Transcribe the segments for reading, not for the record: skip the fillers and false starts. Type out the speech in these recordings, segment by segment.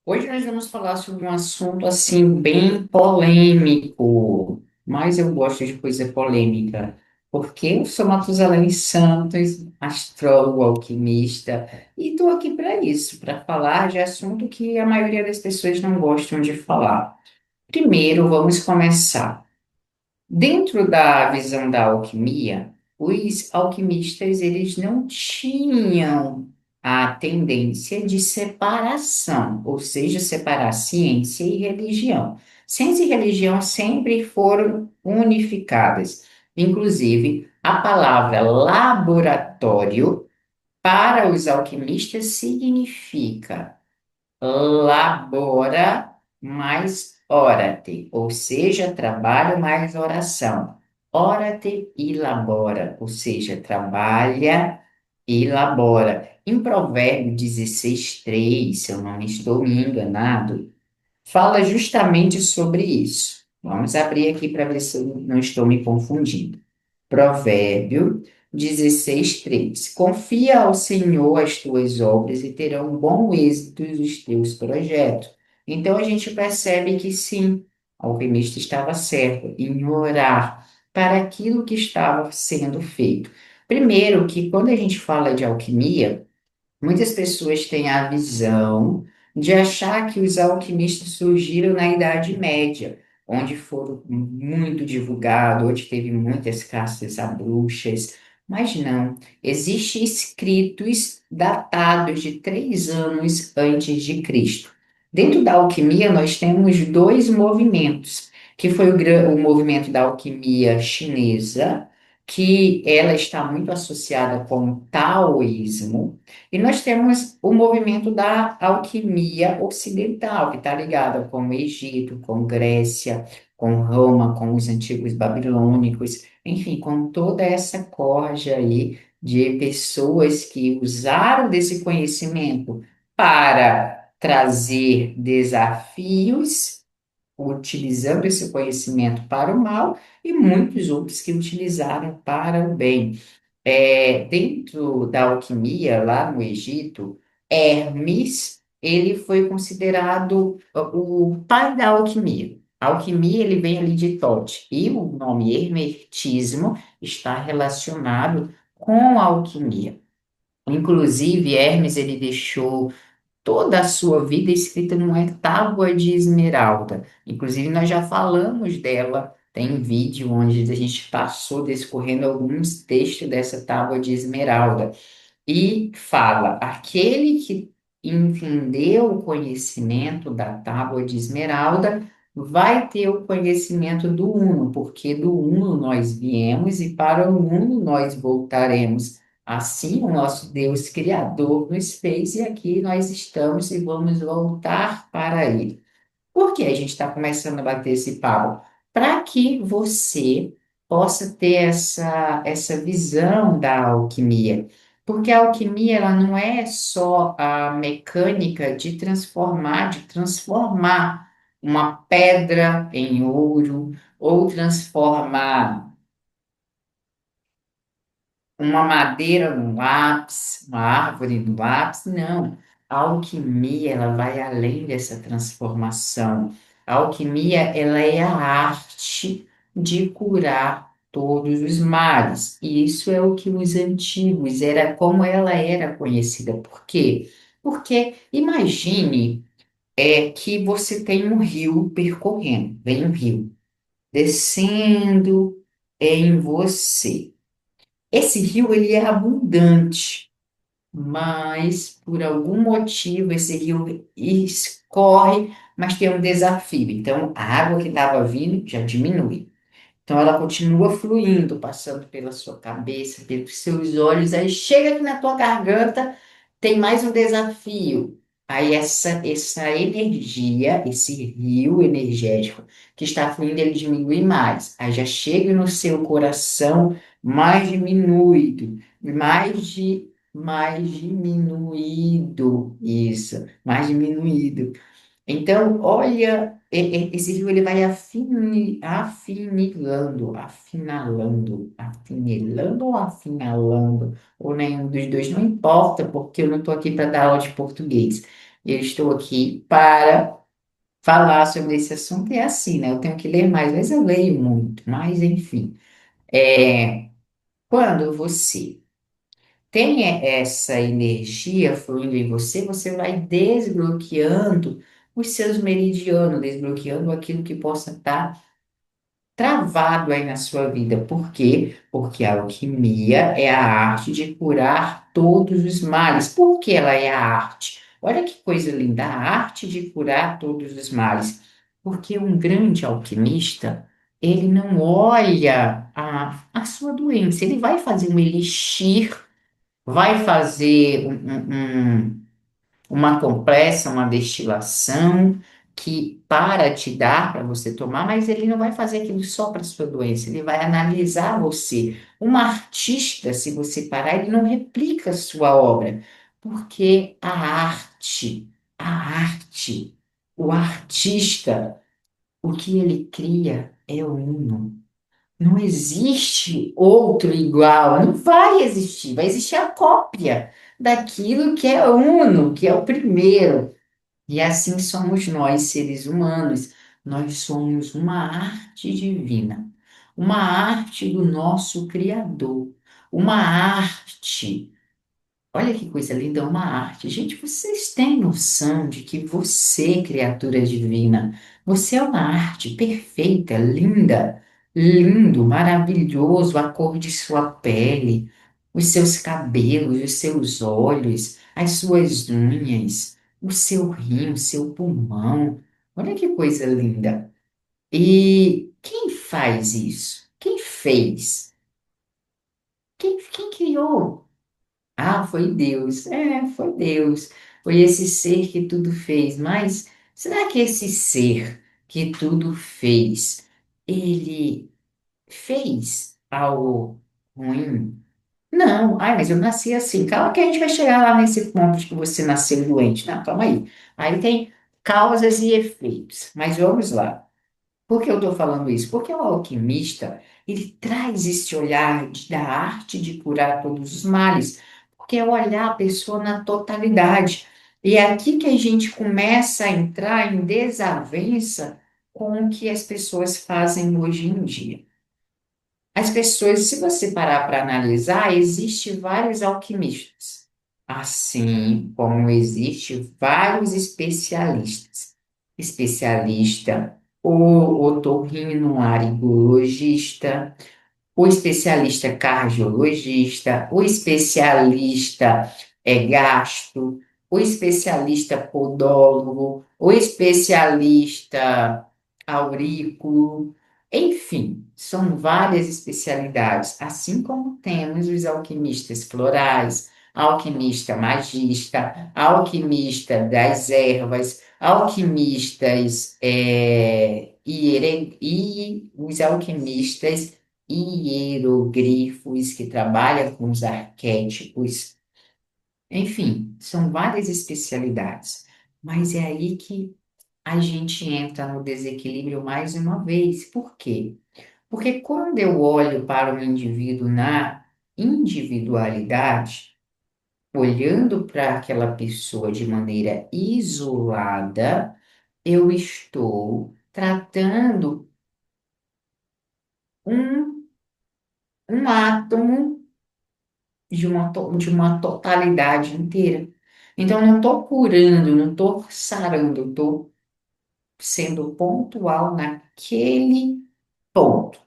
Hoje nós vamos falar sobre um assunto assim bem polêmico, mas eu gosto de coisa polêmica, porque eu sou Matusalém Santos, astrólogo, alquimista, e estou aqui para isso, para falar de assunto que a maioria das pessoas não gostam de falar. Primeiro, vamos começar. Dentro da visão da alquimia, os alquimistas eles não tinham a tendência de separação, ou seja, separar ciência e religião. Ciência e religião sempre foram unificadas. Inclusive, a palavra laboratório para os alquimistas significa labora mais orate, ou seja, trabalho mais oração. Orate e labora, ou seja, trabalha e labora. Em Provérbio 16:3, se eu não estou me enganado, fala justamente sobre isso. Vamos abrir aqui para ver se eu não estou me confundindo. Provérbio 16:3. Confia ao Senhor as tuas obras e terão bom êxito os teus projetos. Então a gente percebe que sim, o alquimista estava certo em orar para aquilo que estava sendo feito. Primeiro, que quando a gente fala de alquimia, muitas pessoas têm a visão de achar que os alquimistas surgiram na Idade Média, onde foram muito divulgados, onde teve muitas caças a bruxas, mas não. Existem escritos datados de 3 anos antes de Cristo. Dentro da alquimia, nós temos dois movimentos, que foi o movimento da alquimia chinesa, que ela está muito associada com o taoísmo, e nós temos o movimento da alquimia ocidental, que está ligado com o Egito, com Grécia, com Roma, com os antigos babilônicos, enfim, com toda essa corja aí de pessoas que usaram desse conhecimento para trazer desafios, utilizando esse conhecimento para o mal, e muitos outros que utilizaram para o bem. Dentro da alquimia, lá no Egito, Hermes, ele foi considerado o pai da alquimia. A alquimia, ele vem ali de Tote, e o nome hermetismo está relacionado com a alquimia. Inclusive, Hermes, ele deixou toda a sua vida escrita numa tábua de esmeralda. Inclusive, nós já falamos dela, tem vídeo onde a gente passou descorrendo alguns textos dessa tábua de esmeralda. E fala: aquele que entendeu o conhecimento da tábua de esmeralda vai ter o conhecimento do Uno, porque do Uno nós viemos e para o Uno nós voltaremos. Assim, o nosso Deus Criador nos fez e aqui nós estamos e vamos voltar para Ele. Por que a gente está começando a bater esse papo? Para que você possa ter essa visão da alquimia. Porque a alquimia ela não é só a mecânica de transformar uma pedra em ouro, ou transformar uma madeira no lápis, uma árvore no lápis, não. A alquimia, ela vai além dessa transformação. A alquimia, ela é a arte de curar todos os males. E isso é o que os antigos, era como ela era conhecida. Por quê? Porque imagine que você tem um rio percorrendo, vem um rio descendo em você. Esse rio ele é abundante, mas por algum motivo esse rio escorre, mas tem um desafio. Então a água que estava vindo já diminui. Então ela continua fluindo, passando pela sua cabeça, pelos seus olhos, aí chega aqui na tua garganta, tem mais um desafio. Aí essa energia, esse rio energético que está fluindo, ele diminui mais. Aí já chega no seu coração mais diminuído, mais diminuído, isso, mais diminuído. Então, olha, esse rio ele vai afinilando ou afinalando, ou nenhum dos dois, não importa, porque eu não estou aqui para dar aula de português. Eu estou aqui para falar sobre esse assunto. É assim, né? Eu tenho que ler mais, mas eu leio muito, mas enfim. É, quando você tem essa energia fluindo em você, você vai desbloqueando os seus meridianos, desbloqueando aquilo que possa estar travado aí na sua vida. Por quê? Porque a alquimia é a arte de curar todos os males. Por que ela é a arte? Olha que coisa linda, a arte de curar todos os males. Porque um grande alquimista, ele não olha a sua doença, ele vai fazer um elixir, vai fazer uma compressa, uma destilação que para te dar para você tomar, mas ele não vai fazer aquilo só para sua doença, ele vai analisar você. Um artista, se você parar, ele não replica a sua obra, porque a arte, o artista, o que ele cria é uno. Não existe outro igual, não vai existir, vai existir a cópia daquilo que é uno, que é o primeiro. E assim somos nós, seres humanos. Nós somos uma arte divina, uma arte do nosso Criador, uma arte. Olha que coisa linda, uma arte. Gente, vocês têm noção de que você, criatura divina, você é uma arte perfeita, linda, lindo, maravilhoso, a cor de sua pele, os seus cabelos, os seus olhos, as suas unhas, o seu rim, o seu pulmão. Olha que coisa linda. E quem faz isso? Quem fez? Quem criou? Ah, foi Deus. É, foi Deus. Foi esse ser que tudo fez. Mas será que esse ser que tudo fez, ele fez algo ruim? Não. Ai, mas eu nasci assim. Calma que a gente vai chegar lá nesse ponto de que você nasceu doente. Não, calma aí. Aí tem causas e efeitos. Mas vamos lá. Por que eu estou falando isso? Porque o alquimista, ele traz esse olhar da arte de curar todos os males, porque é olhar a pessoa na totalidade. E é aqui que a gente começa a entrar em desavença com o que as pessoas fazem hoje em dia. As pessoas, se você parar para analisar, existe vários alquimistas, assim como existe vários especialistas. Especialista, o otorrinolaringologista, o especialista cardiologista, o especialista gastro, o especialista podólogo, o especialista aurículo, enfim, são várias especialidades, assim como temos os alquimistas florais, alquimista magista, alquimista das ervas, alquimistas e os alquimistas hierogrifos, que trabalham com os arquétipos. Enfim, são várias especialidades. Mas é aí que a gente entra no desequilíbrio mais uma vez. Por quê? Porque quando eu olho para o indivíduo na individualidade, olhando para aquela pessoa de maneira isolada, eu estou tratando um, um átomo de uma totalidade inteira. Então, eu não estou curando, não estou sarando, eu estou sendo pontual naquele ponto.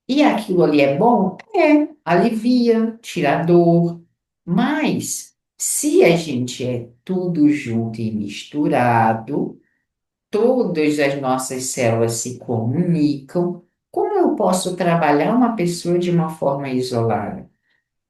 E aquilo ali é bom? É, alivia, tira a dor. Mas, se a gente é tudo junto e misturado, todas as nossas células se comunicam, como eu posso trabalhar uma pessoa de uma forma isolada?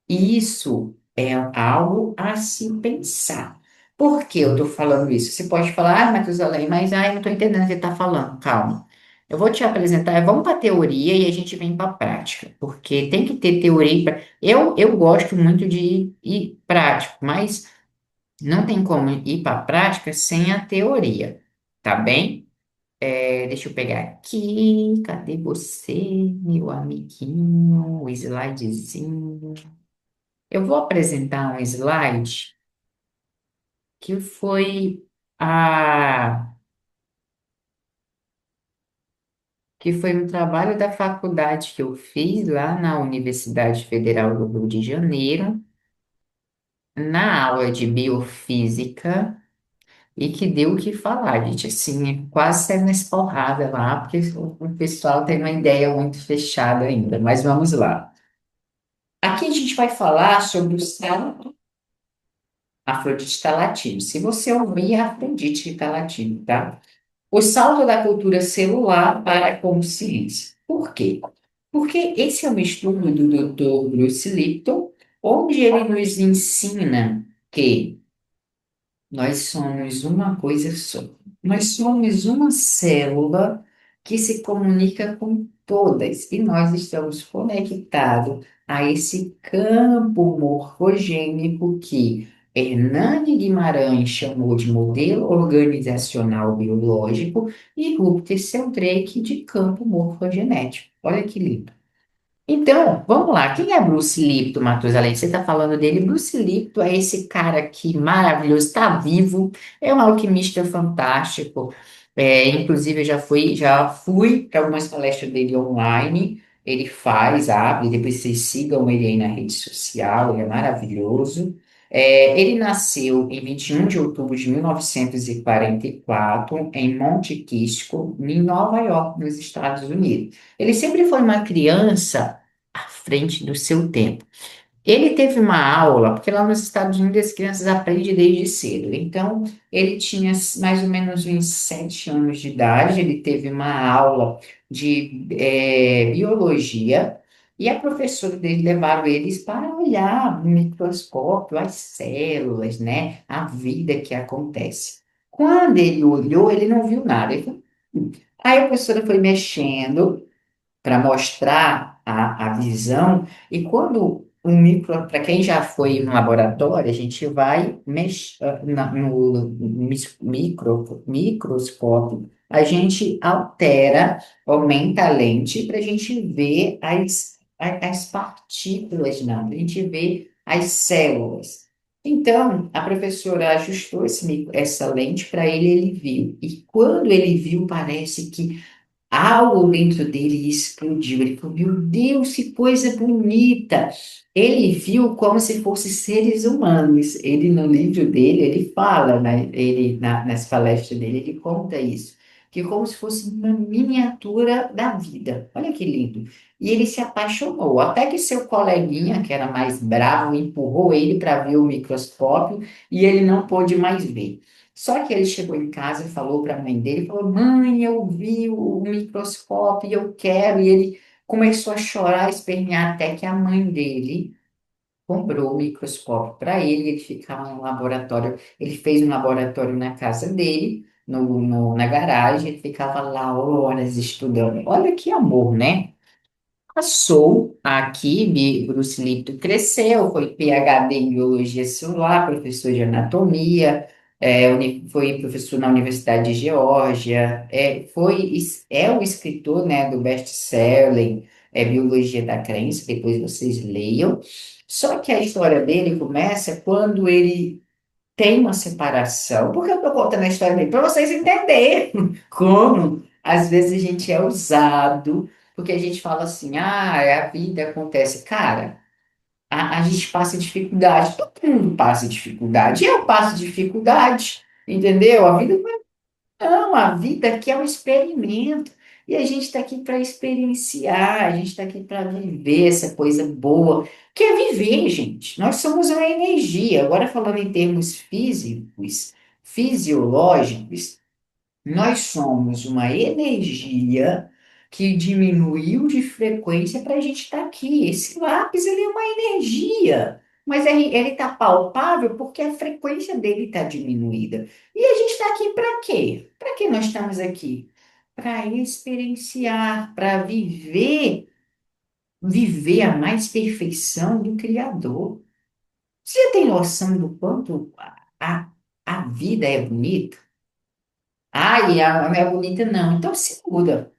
Isso é algo a se pensar. Por que eu estou falando isso? Você pode falar, ah, Matusalém, mas eu não estou entendendo o que você está falando. Calma. Eu vou te apresentar, vamos para a teoria e a gente vem para a prática, porque tem que ter teoria. Eu gosto muito de ir prático, mas não tem como ir para a prática sem a teoria, tá bem? Deixa eu pegar aqui, cadê você, meu amiguinho? O slidezinho. Eu vou apresentar um slide que foi a que foi um trabalho da faculdade que eu fiz lá na Universidade Federal do Rio de Janeiro, na aula de biofísica, e que deu o que falar, gente. Assim, quase saiu na porrada lá, porque o pessoal tem uma ideia muito fechada ainda. Mas vamos lá. Aqui a gente vai falar sobre o salto Afrodite latino. Se você ouvir, é Afrodite latino, tá? O salto da cultura celular para a consciência. Por quê? Porque esse é um estudo do Dr. Bruce Lipton, onde ele nos ensina que nós somos uma coisa só. Nós somos uma célula que se comunica com todas e nós estamos conectados a esse campo morfogênico que Hernani Guimarães chamou de modelo organizacional biológico e Rupert Sheldrake de campo morfogenético. Olha que lindo. Então, vamos lá. Quem é Bruce Lipton, Matusalém? Você está falando dele. Bruce Lipton é esse cara aqui maravilhoso, está vivo, é um alquimista fantástico. Inclusive, eu já fui para algumas palestras dele online. Ele faz, abre, depois vocês sigam ele aí na rede social, ele é maravilhoso. Ele nasceu em 21 de outubro de 1944, em Monte Kisco, em Nova York, nos Estados Unidos. Ele sempre foi uma criança à frente do seu tempo. Ele teve uma aula, porque lá nos Estados Unidos as crianças aprendem desde cedo. Então, ele tinha mais ou menos uns 7 anos de idade, ele teve uma aula de biologia, e a professora dele levaram eles para olhar no microscópio as células, né? A vida que acontece. Quando ele olhou, ele não viu nada. Ele falou, "Hum." Aí a professora foi mexendo para mostrar a visão. E quando o micro, para quem já foi no laboratório, a gente vai no microscópio, a gente altera, aumenta a lente para a gente ver as partículas, não, a gente vê as células. Então, a professora ajustou essa lente para ele, ele viu. E quando ele viu, parece que algo dentro dele explodiu. Ele falou: Meu Deus, que coisa bonita! Ele viu como se fossem seres humanos. Ele, no livro dele, ele fala, né, nas palestras dele, ele conta isso. Que como se fosse uma miniatura da vida. Olha que lindo. E ele se apaixonou. Até que seu coleguinha, que era mais bravo, empurrou ele para ver o microscópio e ele não pôde mais ver. Só que ele chegou em casa e falou para a mãe dele, falou, mãe, eu vi o microscópio e eu quero. E ele começou a chorar, a espernear, até que a mãe dele comprou o microscópio para ele. Ele ficava no laboratório, ele fez um laboratório na casa dele, na garagem, ele ficava lá horas estudando. Olha que amor, né? Passou aqui, Bruce Lipton cresceu, foi PhD em biologia celular, professor de anatomia, foi professor na Universidade de Geórgia, é o escritor, né, do best-seller, Biologia da Crença, depois vocês leiam. Só que a história dele começa quando ele tem uma separação. Por que eu estou contando a história dele? Para vocês entenderem como, às vezes, a gente é usado, porque a gente fala assim, a vida acontece. Cara, a gente passa dificuldade, todo mundo passa dificuldade, eu passo dificuldade, entendeu? A vida não, a vida aqui é um experimento. E a gente está aqui para experienciar, a gente está aqui para viver essa coisa boa, que é viver, gente. Nós somos uma energia. Agora, falando em termos físicos, fisiológicos, nós somos uma energia que diminuiu de frequência para a gente estar aqui. Esse lápis, ele é uma energia, mas ele está palpável porque a frequência dele está diminuída. E a gente está aqui para quê? Para que nós estamos aqui? Para experienciar, para viver a mais perfeição do Criador. Você tem noção do quanto a, a vida é bonita? Ai, a minha bonita não. Então se muda,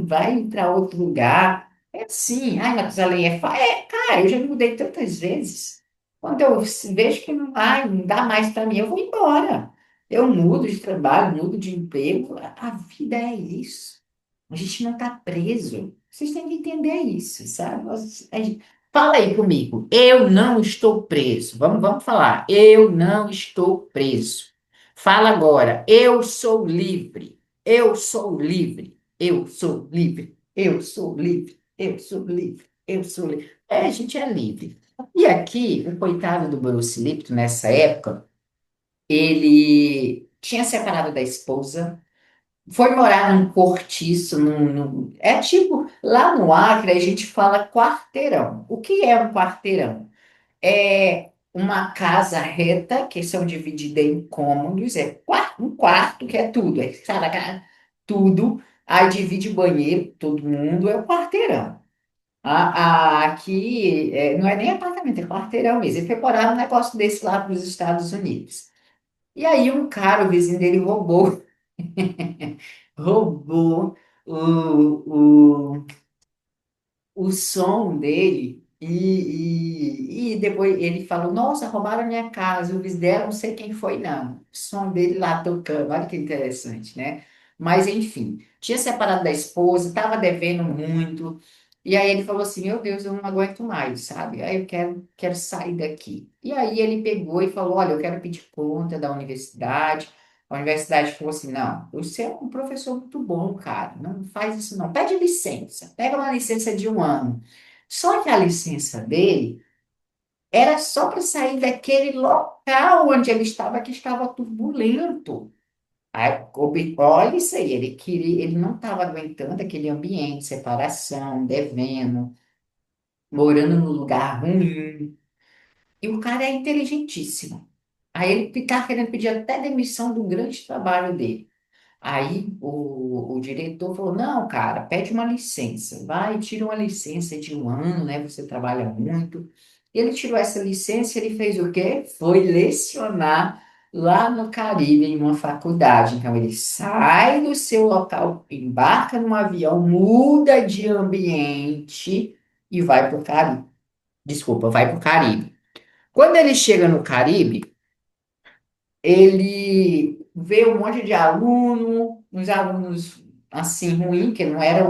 vai para outro lugar. É assim, ai, Matusalém é, cara, eu já me mudei tantas vezes. Quando eu vejo que não, ai, não dá mais para mim, eu vou embora. Eu mudo de trabalho, mudo de emprego. A vida é isso. A gente não está preso. Vocês têm que entender isso, sabe? Fala aí comigo. Eu não estou preso. Vamos falar. Eu não estou preso. Fala agora. Eu sou livre. Eu sou livre. Eu sou livre. Eu sou livre. Eu sou livre. Eu sou livre. É, a gente é livre. E aqui, o coitado do Bruce Lipton, nessa época, ele tinha separado da esposa, foi morar num cortiço, é tipo, lá no Acre a gente fala quarteirão. O que é um quarteirão? É uma casa reta, que são divididas em cômodos, um quarto que é tudo, tudo, aí divide banheiro, todo mundo, é o quarteirão. Aqui não é nem apartamento, é quarteirão mesmo. Ele foi morar num negócio desse lá para os Estados Unidos. E aí um cara, o vizinho dele, roubou o som dele e depois ele falou, nossa, roubaram a minha casa, o vizinho dela, não sei quem foi, não. O som dele lá tocando, olha que interessante, né? Mas enfim, tinha separado da esposa, estava devendo muito, e aí ele falou assim, meu Deus, eu não aguento mais, sabe? Aí eu quero sair daqui. E aí ele pegou e falou, olha, eu quero pedir conta da universidade. A universidade falou assim: não, você é um professor muito bom, cara. Não faz isso, não. Pede licença. Pega uma licença de um ano. Só que a licença dele era só para sair daquele local onde ele estava, que estava turbulento. Aí, olha isso aí, ele não estava aguentando aquele ambiente, separação, devendo, morando num lugar ruim. E o cara é inteligentíssimo. Aí ele está querendo pedir até demissão do grande trabalho dele. Aí o diretor falou: não, cara, pede uma licença, vai, tira uma licença de um ano, né? Você trabalha muito. Ele tirou essa licença, ele fez o quê? Foi lecionar lá no Caribe, em uma faculdade. Então, ele sai do seu local, embarca num avião, muda de ambiente e vai para o Caribe. Desculpa, vai para o Caribe. Quando ele chega no Caribe, ele vê um monte de aluno, uns alunos assim ruim, que não era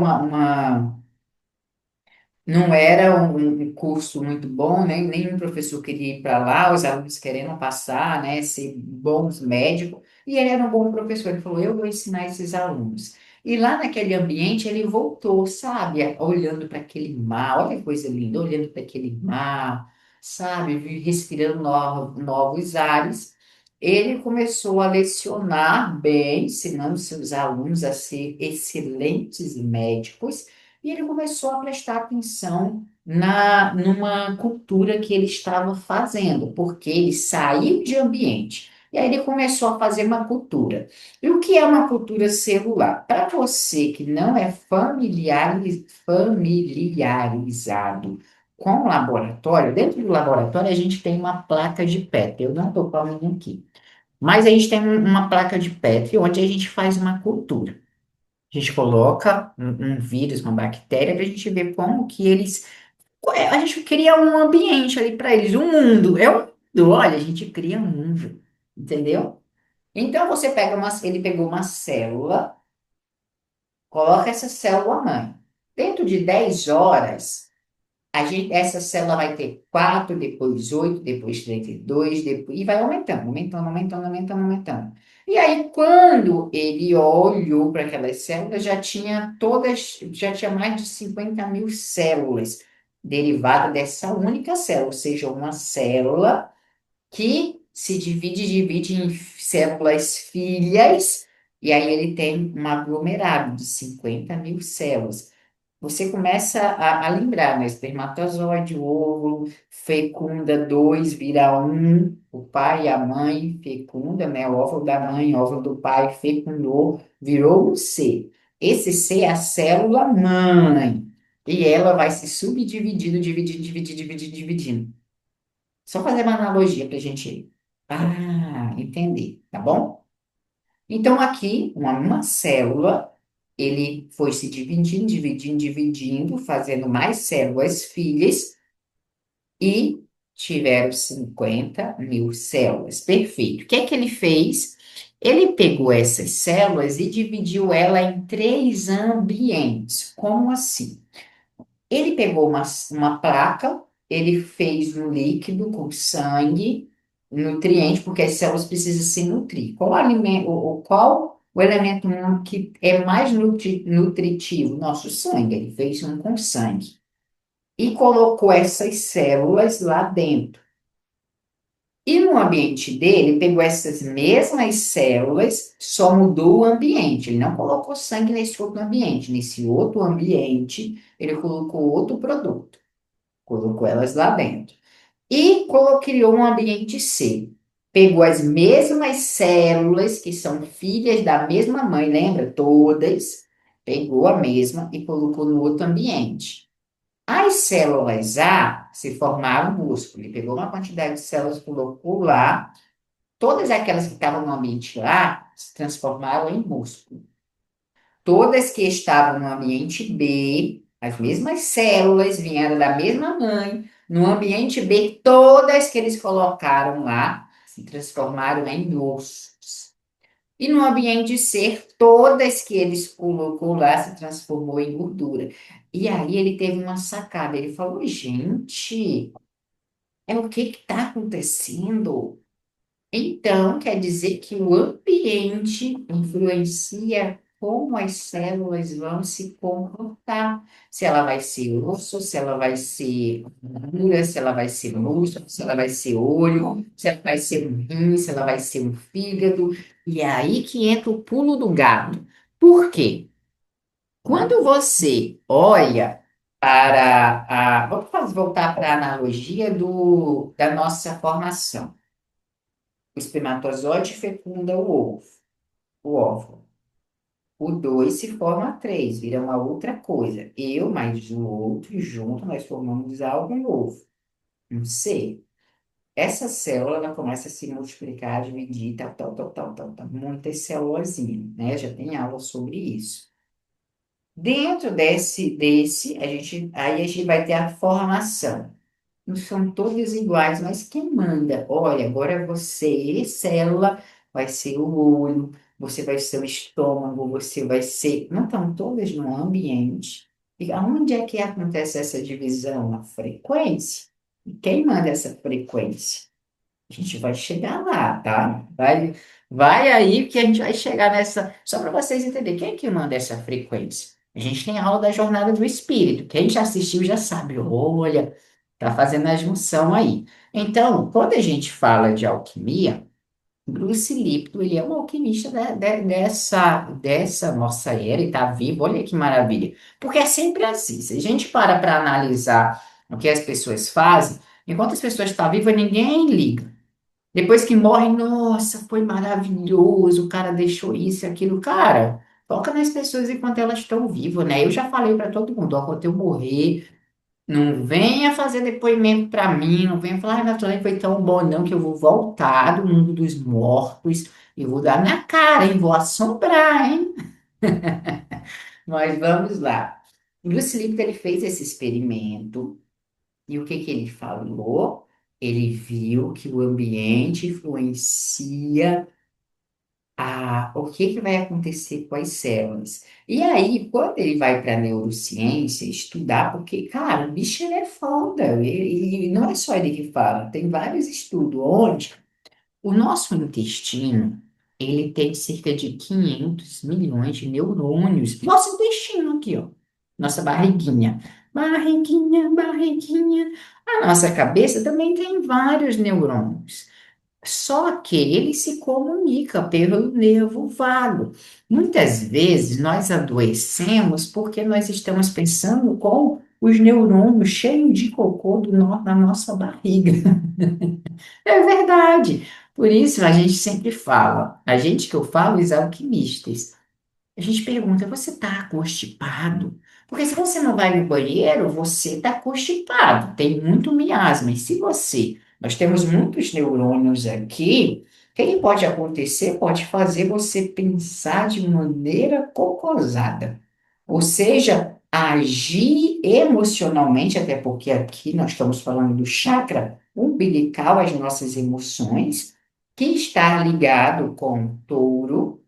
um curso muito bom, né? Nenhum professor queria ir para lá, os alunos querendo passar, né? Ser bons médicos, e ele era um bom professor. Ele falou: eu vou ensinar esses alunos. E lá naquele ambiente ele voltou, sabe? Olhando para aquele mar, olha que coisa linda, olhando para aquele mar, sabe? Respirando novos ares. Ele começou a lecionar bem, ensinando seus alunos a ser excelentes médicos. E ele começou a prestar atenção numa cultura que ele estava fazendo, porque ele saiu de ambiente. E aí ele começou a fazer uma cultura. E o que é uma cultura celular? Para você que não é familiarizado com o laboratório, dentro do laboratório a gente tem uma placa de Petri. Eu não estou falando aqui. Mas a gente tem uma placa de Petri onde a gente faz uma cultura. A gente coloca um vírus, uma bactéria, para a gente ver como que eles. A gente cria um ambiente ali para eles, um mundo. É um mundo, olha, a gente cria um mundo, entendeu? Então você pega ele pegou uma célula, coloca essa célula mãe. Dentro de 10 horas, essa célula vai ter 4, depois 8, depois 32, depois, e vai aumentando, aumentando, aumentando, aumentando, aumentando. E aí, quando ele olhou para aquelas células, já tinha mais de 50 mil células derivadas dessa única célula, ou seja, uma célula que se divide em células filhas, e aí ele tem um aglomerado de 50 mil células. Você começa a lembrar, né? Espermatozoide, o óvulo, fecunda dois, vira um, o pai e a mãe fecunda, né? O óvulo da mãe, o óvulo do pai fecundou, virou um C. Esse C é a célula mãe. E ela vai se subdividindo, dividindo. Só fazer uma analogia para a gente entender, tá bom? Então, aqui, uma célula, ele foi se dividindo, fazendo mais células filhas, e Tiveram 50 mil células. Perfeito. O que é que ele fez? Ele pegou essas células e dividiu ela em três ambientes. Como assim? Ele pegou uma placa, ele fez um líquido com sangue, nutriente, porque as células precisam se nutrir. Qual alimento, qual o elemento que é mais nutritivo? Nosso sangue. Ele fez um com sangue. E colocou essas células lá dentro. E no ambiente dele, pegou essas mesmas células, só mudou o ambiente. Ele não colocou sangue nesse outro ambiente. Nesse outro ambiente, ele colocou outro produto. Colocou elas lá dentro. E criou um ambiente C. Pegou as mesmas células, que são filhas da mesma mãe, lembra? Todas. Pegou a mesma e colocou no outro ambiente. As células A se formaram músculo. Ele pegou uma quantidade de células, colocou lá. Todas aquelas que estavam no ambiente A se transformaram em músculo. Todas que estavam no ambiente B, as mesmas células vieram da mesma mãe. No ambiente B, todas que eles colocaram lá se transformaram em ossos. E no ambiente C, todas que eles colocou lá se transformou em gordura. E aí ele teve uma sacada. Ele falou, gente, é o que está acontecendo? Então, quer dizer que o ambiente influencia como as células vão se comportar. Se ela vai ser osso, se ela vai ser gordura, se ela vai ser músculo, se ela vai ser olho, se ela vai ser um rim, se ela vai ser um fígado. E é aí que entra o pulo do gato. Por quê? Quando você olha para a. Voltar para a analogia da nossa formação. O espermatozoide fecunda o óvulo. O 2 se forma 3, vira uma outra coisa. Eu mais o outro, junto, nós formamos algo novo, um ser. Essa célula, ela começa a se multiplicar, dividir, tal, tal, tal, tal, tal, tal. Muitas célulazinhas, né? Já tem aula sobre isso. Dentro aí a gente vai ter a formação. Não são todas iguais, mas quem manda? Olha, agora você, célula, vai ser o olho, você vai ser o estômago, você vai ser. Não estão todas no ambiente. E aonde é que acontece essa divisão? Na frequência. E quem manda essa frequência? A gente vai chegar lá, tá? Vai aí que a gente vai chegar nessa. Só para vocês entenderem, quem é que manda essa frequência? A gente tem a aula da jornada do espírito. Quem já assistiu já sabe. Olha, tá fazendo a junção aí. Então, quando a gente fala de alquimia, Bruce Lipton, ele é um alquimista dessa nossa era e está vivo. Olha que maravilha. Porque é sempre assim. Se a gente para analisar o que as pessoas fazem, enquanto as pessoas estão vivas, ninguém liga. Depois que morrem, nossa, foi maravilhoso, o cara deixou isso e aquilo. Cara, foca nas pessoas enquanto elas estão vivas, né? Eu já falei para todo mundo, ó, quando eu morrer, não venha fazer depoimento para mim, não venha falar, ah, Nathalie, foi tão bom não que eu vou voltar do mundo dos mortos e vou dar na cara, hein? Vou assombrar, hein? Mas vamos lá. O Bruce Lipton, ele fez esse experimento e o que que ele falou? Ele viu que o ambiente influencia o que que vai acontecer com as células. E aí, quando ele vai para a neurociência estudar, porque, cara, o bicho ele é foda, e não é só ele que fala, tem vários estudos onde o nosso intestino, ele tem cerca de 500 milhões de neurônios. Nosso intestino aqui, ó, nossa barriguinha. Barriguinha, barriguinha. A nossa cabeça também tem vários neurônios. Só que ele se comunica pelo nervo vago. Muitas vezes nós adoecemos porque nós estamos pensando com os neurônios cheios de cocô na nossa barriga. É verdade. Por isso a gente sempre fala, a gente que eu falo, os alquimistas. A gente pergunta, você está constipado? Porque se você não vai no banheiro, você está constipado, tem muito miasma. E se nós temos muitos neurônios aqui, o que pode acontecer? Pode fazer você pensar de maneira cocosada. Ou seja, agir emocionalmente, até porque aqui nós estamos falando do chakra, umbilical, as nossas emoções, que está ligado com touro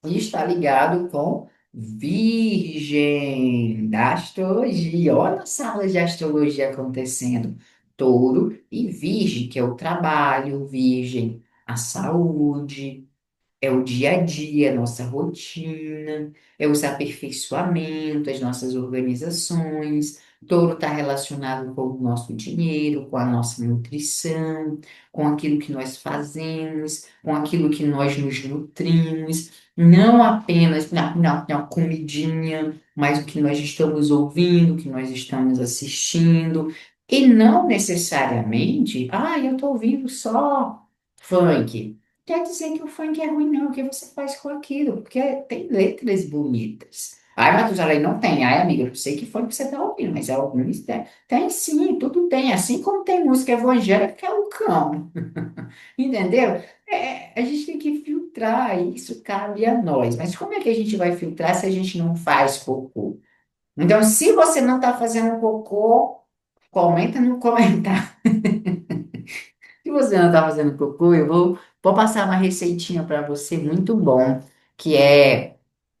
e está ligado com Virgem da astrologia. Olha a sala de astrologia acontecendo. Touro e Virgem, que é o trabalho, Virgem, a saúde. É o dia a dia, a nossa rotina, é os aperfeiçoamentos, as nossas organizações. Touro está relacionado com o nosso dinheiro, com a nossa nutrição, com aquilo que nós fazemos, com aquilo que nós nos nutrimos, não apenas na comidinha, mas o que nós estamos ouvindo, o que nós estamos assistindo, e não necessariamente, eu estou ouvindo só funk. Quer dizer que o funk é ruim, não. O que você faz com aquilo? Porque tem letras bonitas. Ai, Matusalém, não tem. Ai, amiga, eu sei que funk você está ouvindo, mas alguns tem. Tem sim, tudo tem. Assim como tem música evangélica, que é o cão. Entendeu? A gente tem que filtrar, isso cabe a nós. Mas como é que a gente vai filtrar se a gente não faz cocô? Então, se você não está fazendo cocô, comenta no comentário. Se você não está fazendo cocô, vou passar uma receitinha para você muito bom, que é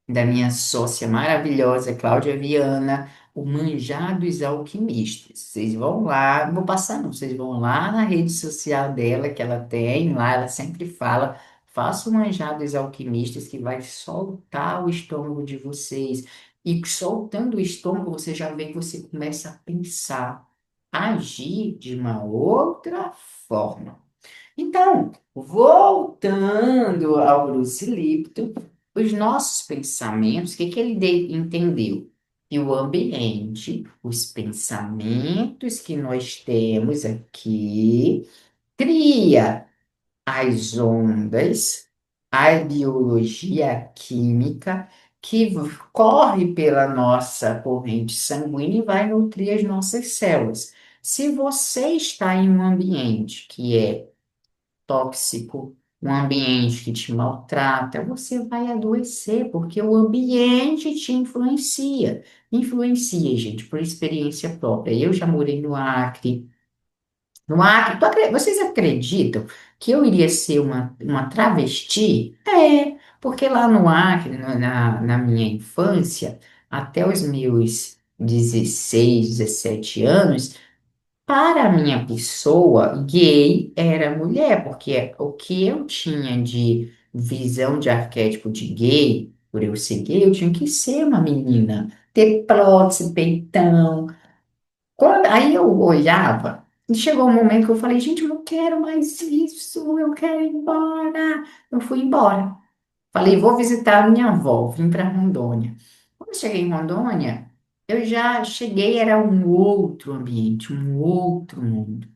da minha sócia maravilhosa, Cláudia Viana, o Manjar dos Alquimistas. Vocês vão lá, não vou passar não, vocês vão lá na rede social dela, que ela tem, lá ela sempre fala, faça o Manjar dos Alquimistas, que vai soltar o estômago de vocês. E soltando o estômago, você já vê que você começa a pensar, agir de uma outra forma. Então, voltando ao Bruce Lipton, os nossos pensamentos, o que que ele entendeu? Que o ambiente, os pensamentos que nós temos aqui, cria as ondas, a biologia química que corre pela nossa corrente sanguínea e vai nutrir as nossas células. Se você está em um ambiente que é tóxico, um ambiente que te maltrata, você vai adoecer, porque o ambiente te influencia. Influencia, gente, por experiência própria. Eu já morei no Acre. No Acre, vocês acreditam que eu iria ser uma travesti? Porque lá no Acre, na minha infância, até os meus 16, 17 anos, para a minha pessoa, gay era mulher, porque o que eu tinha de visão de arquétipo de gay, por eu ser gay, eu tinha que ser uma menina, ter prótese, peitão. Aí eu olhava, e chegou um momento que eu falei, gente, eu não quero mais isso, eu quero ir embora. Eu fui embora. Falei, vou visitar a minha avó, vim para Rondônia. Quando eu cheguei em Rondônia, eu já cheguei, era um outro ambiente, um outro mundo,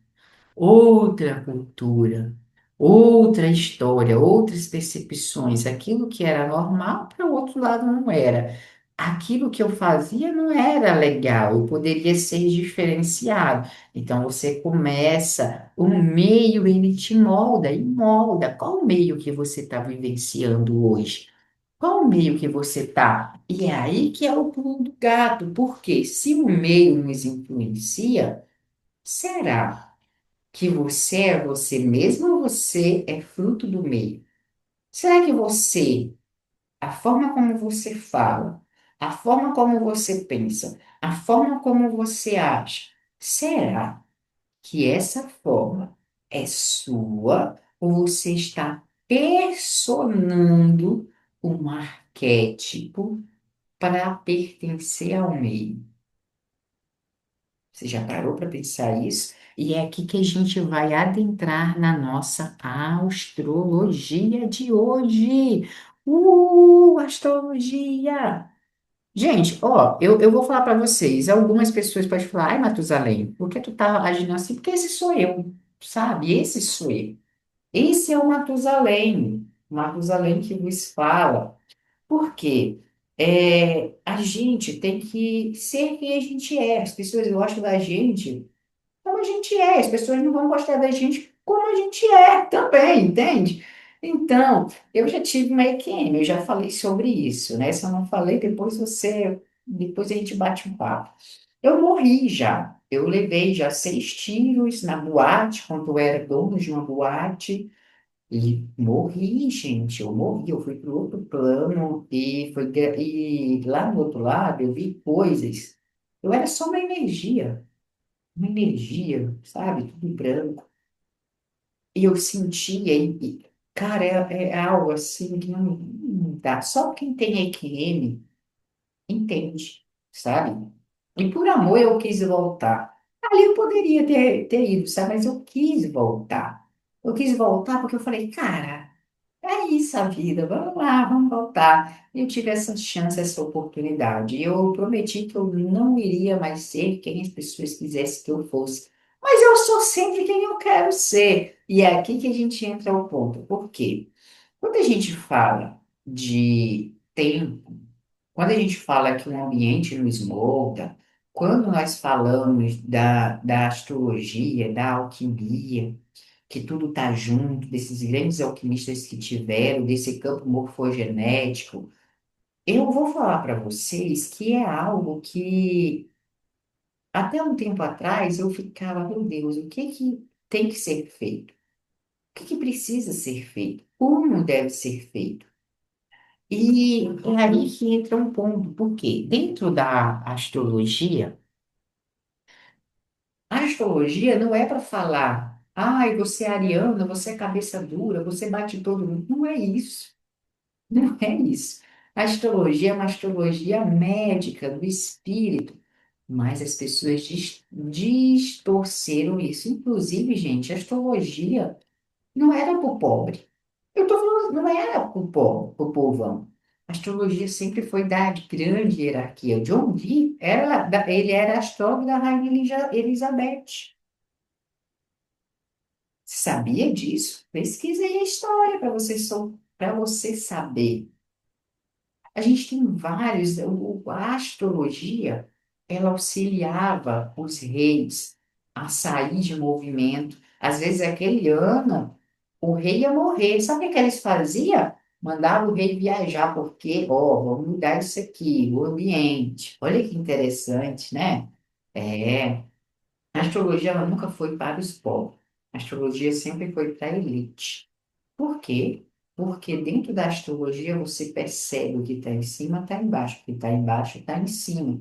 outra cultura, outra história, outras percepções. Aquilo que era normal, para o outro lado não era. Aquilo que eu fazia não era legal, eu poderia ser diferenciado. Então você começa, o meio ele te molda e molda. Qual o meio que você está vivenciando hoje? Qual o meio que você está? E é aí que é o pulo do gato, porque se o meio nos influencia, será que você é você mesmo ou você é fruto do meio? Será que você, a forma como você fala, a forma como você pensa, a forma como você age, será que essa forma é sua ou você está personando um arquétipo para pertencer ao meio? Você já parou para pensar isso? E é aqui que a gente vai adentrar na nossa astrologia de hoje. Astrologia! Gente, ó, eu vou falar para vocês. Algumas pessoas podem falar, ai, Matusalém, por que tu tá agindo assim? Porque esse sou eu, sabe? Esse sou eu. Esse é o Matusalém. Matusalém que vos fala. Por quê? A gente tem que ser quem a gente é. As pessoas gostam da gente como a gente é. As pessoas não vão gostar da gente como a gente é também, entende? Então, eu já tive uma EQM, eu já falei sobre isso, né? Se eu não falei, depois a gente bate um papo. Eu morri já. Eu levei já 6 tiros na boate, quando eu era dono de uma boate, e morri, gente. Eu morri, eu fui para outro plano, e lá no outro lado eu vi coisas. Eu era só uma energia, sabe? Tudo branco. E eu sentia, cara, é algo assim que não dá. Só quem tem EQM entende, sabe? E por amor eu quis voltar. Ali eu poderia ter ido, sabe? Mas eu quis voltar. Eu quis voltar porque eu falei, cara, é isso a vida, vamos lá, vamos voltar. Eu tive essa chance, essa oportunidade. E eu prometi que eu não iria mais ser quem as pessoas quisessem que eu fosse. Mas eu sou sempre quem eu quero ser. E é aqui que a gente entra ao ponto. Por quê? Quando a gente fala de tempo, quando a gente fala que o ambiente nos molda, quando nós falamos da astrologia, da alquimia, que tudo está junto, desses grandes alquimistas que tiveram, desse campo morfogenético, eu vou falar para vocês que é algo que até um tempo atrás eu ficava, meu Deus, o que que tem que ser feito? O que que precisa ser feito? Como deve ser feito? E é aí que entra um ponto, porque dentro da astrologia, a astrologia não é para falar, ai, você é ariana, você é cabeça dura, você bate todo mundo. Não é isso. Não é isso. A astrologia é uma astrologia médica, do espírito, mas as pessoas distorceram isso. Inclusive, gente, a astrologia não era para o pobre. Eu tô falando, não era para o pobre, para o povão. A astrologia sempre foi da grande hierarquia. O John Dee ele era astrólogo da Rainha Elizabeth. Sabia disso? Pesquisa aí a história para você saber. A gente tem vários, a astrologia, ela auxiliava os reis a sair de movimento. Às vezes, aquele ano, o rei ia morrer. Sabe o que eles faziam? Mandavam o rei viajar, porque, ó, vamos mudar isso aqui, o ambiente. Olha que interessante, né? É, a astrologia ela nunca foi para os pobres. A astrologia sempre foi para a elite. Por quê? Porque dentro da astrologia você percebe o que está em cima está embaixo, o que está embaixo está em cima.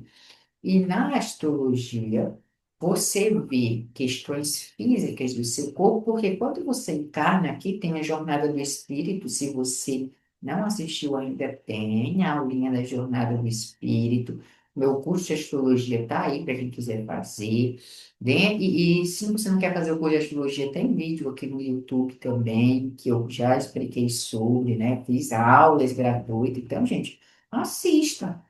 E na astrologia, você vê questões físicas do seu corpo, porque quando você encarna aqui, tem a jornada do espírito. Se você não assistiu ainda, tem a aulinha da jornada do espírito. Meu curso de astrologia está aí para quem quiser fazer. Né? E se você não quer fazer o curso de astrologia, tem vídeo aqui no YouTube também, que eu já expliquei sobre, né? Fiz aulas gratuitas. Então, gente, assista.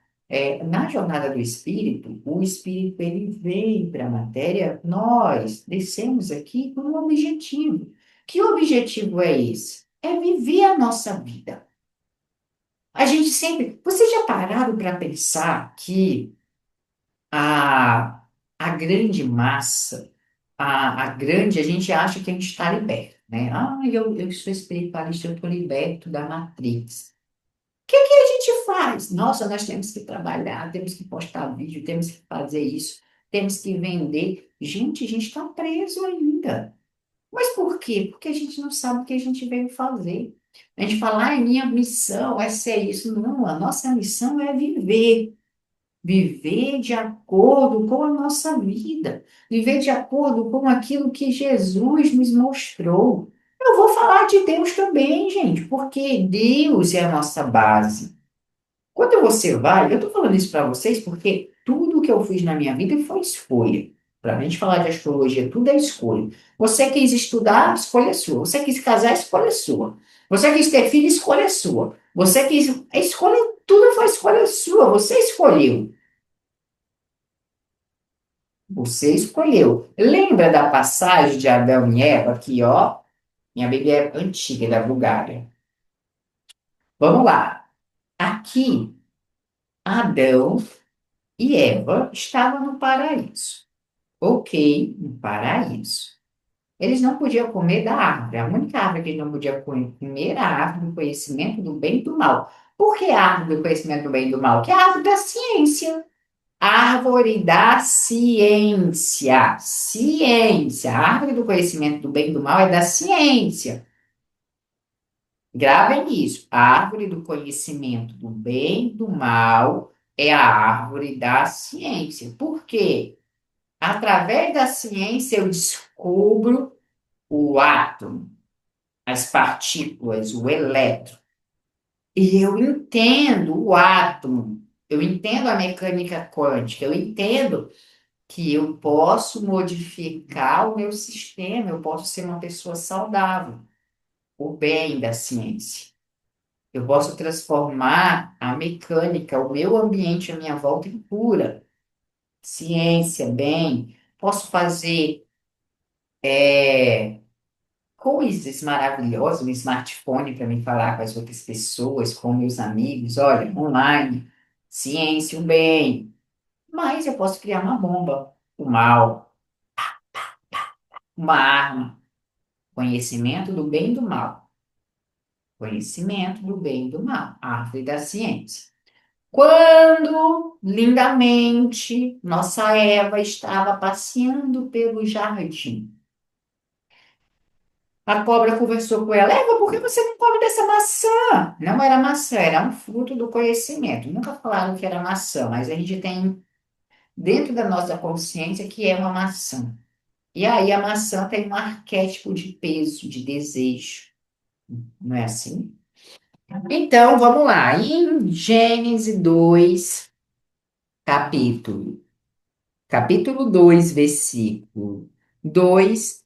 Na jornada do espírito, o espírito ele vem para a matéria, nós descemos aqui com um objetivo. Que objetivo é esse? É viver a nossa vida. A gente sempre. Vocês já pararam para pensar que a grande massa, a gente acha que a gente está liberto, né? Ah, eu sou espiritualista, eu estou liberto da Matrix. Que a gente faz? Nossa, nós temos que trabalhar, temos que postar vídeo, temos que fazer isso, temos que vender. Gente, a gente está preso ainda. Mas por quê? Porque a gente não sabe o que a gente veio fazer. A gente fala, ai, minha missão é ser isso. Não, a nossa missão é viver. Viver de acordo com a nossa vida. Viver de acordo com aquilo que Jesus nos mostrou. Eu vou falar de Deus também, gente, porque Deus é a nossa base. Quando você vai, eu estou falando isso para vocês porque tudo que eu fiz na minha vida foi escolha. Para a gente falar de astrologia, tudo é escolha. Você quis estudar, a escolha é sua. Você quis casar, a escolha é sua. Você quis ter filho, a escolha é sua. Você quis. A escolha, tudo foi escolha sua. Você escolheu. Você escolheu. Lembra da passagem de Adão e Eva aqui, ó? Minha Bíblia é antiga, da Bulgária. Vamos lá. Aqui, Adão e Eva estavam no paraíso. Ok, no paraíso. Eles não podiam comer da árvore. A única árvore que eles não podiam comer era a árvore do conhecimento do bem e do mal. Por que a árvore do conhecimento do bem e do mal? Que é a árvore da ciência. Árvore da ciência. Ciência. A árvore do conhecimento do bem e do mal é da ciência. Gravem isso. A árvore do conhecimento do bem e do mal é a árvore da ciência. Por quê? Através da ciência eu descubro o átomo, as partículas, o elétron. E eu entendo o átomo, eu entendo a mecânica quântica, eu entendo que eu posso modificar o meu sistema, eu posso ser uma pessoa saudável, o bem da ciência. Eu posso transformar a mecânica, o meu ambiente à minha volta em cura. Ciência, bem. Posso fazer coisas maravilhosas no smartphone para me falar com as outras pessoas, com meus amigos, olha, online, ciência, o bem. Mas eu posso criar uma bomba, o mal, uma arma, conhecimento do bem e do mal. Conhecimento do bem e do mal, árvore da ciência. Quando, lindamente, nossa Eva estava passeando pelo jardim, a cobra conversou com ela: Eva, por que você não come dessa maçã? Não era maçã, era um fruto do conhecimento. Nunca falaram que era maçã, mas a gente tem dentro da nossa consciência que é uma maçã. E aí a maçã tem um arquétipo de peso, de desejo. Não é assim? Então, vamos lá. Em Gênesis 2, capítulo. Capítulo 2, versículo 2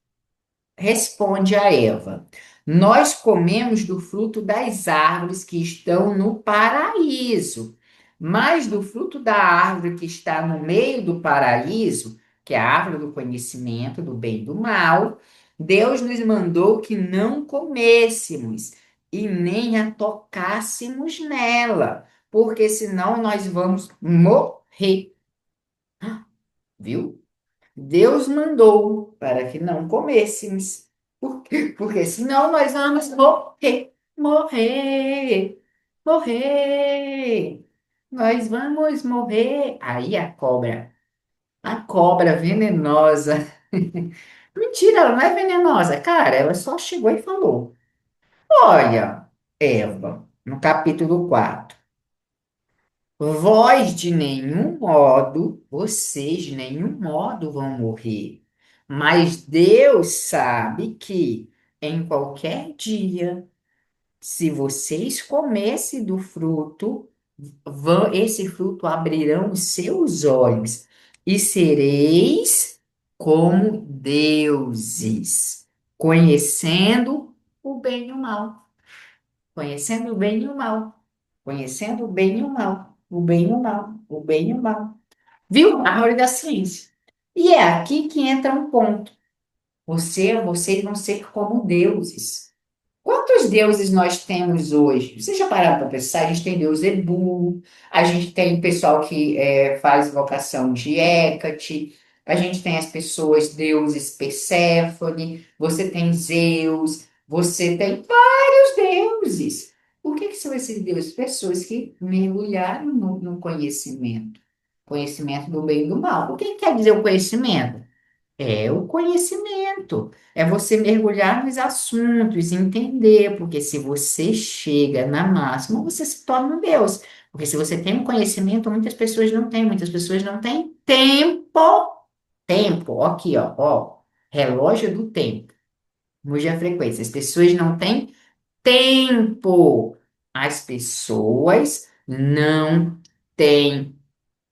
responde a Eva: Nós comemos do fruto das árvores que estão no paraíso, mas do fruto da árvore que está no meio do paraíso, que é a árvore do conhecimento do bem e do mal, Deus nos mandou que não comêssemos e nem a tocássemos nela, porque senão nós vamos morrer, viu? Deus mandou para que não comêssemos, porque senão nós vamos morrer, morrer, morrer. Nós vamos morrer. Aí a cobra venenosa. Mentira, ela não é venenosa, cara. Ela só chegou e falou: Olha, Eva, no capítulo 4. Vocês de nenhum modo vão morrer. Mas Deus sabe que em qualquer dia, se vocês comessem do fruto, esse fruto abrirão os seus olhos e sereis como deuses, conhecendo o bem e o mal. Conhecendo o bem e o mal. Conhecendo o bem e o mal. O bem e o mal. O bem e o mal. Viu? A árvore da ciência. E é aqui que entra um ponto. Vocês vão ser como deuses. Quantos deuses nós temos hoje? Vocês já pararam para pensar? A gente tem Deus Ebu, a gente tem pessoal que faz vocação de Hécate, a gente tem as pessoas deuses Perséfone, você tem Zeus, você tem vários deuses. Por que são esses deuses? Pessoas que mergulharam no conhecimento. Conhecimento do bem e do mal. O que quer dizer o conhecimento? É o conhecimento, é você mergulhar nos assuntos, entender, porque se você chega na máxima, você se torna um Deus. Porque se você tem um conhecimento, muitas pessoas não têm tempo, aqui, ó, relógio do tempo, mude a frequência, as pessoas não têm tempo, as pessoas não têm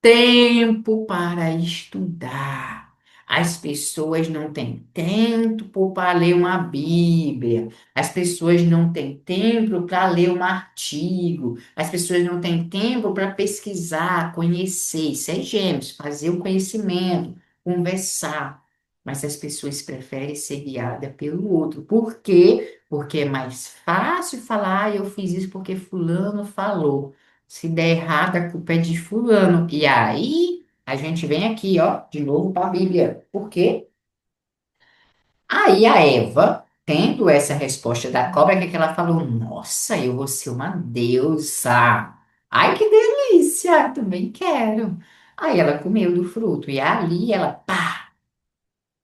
tempo para estudar. As pessoas não têm tempo para ler uma Bíblia. As pessoas não têm tempo para ler um artigo. As pessoas não têm tempo para pesquisar, conhecer. Isso é gêmeos, fazer o conhecimento, conversar. Mas as pessoas preferem ser guiadas pelo outro. Por quê? Porque é mais fácil falar, eu fiz isso porque fulano falou. Se der errado, a culpa é de fulano. E aí, a gente vem aqui, ó, de novo para a Bíblia. Por quê? Aí a Eva, tendo essa resposta da cobra, que ela falou? Nossa, eu vou ser uma deusa. Ai, que delícia! Também quero. Aí ela comeu do fruto e ali ela, pá!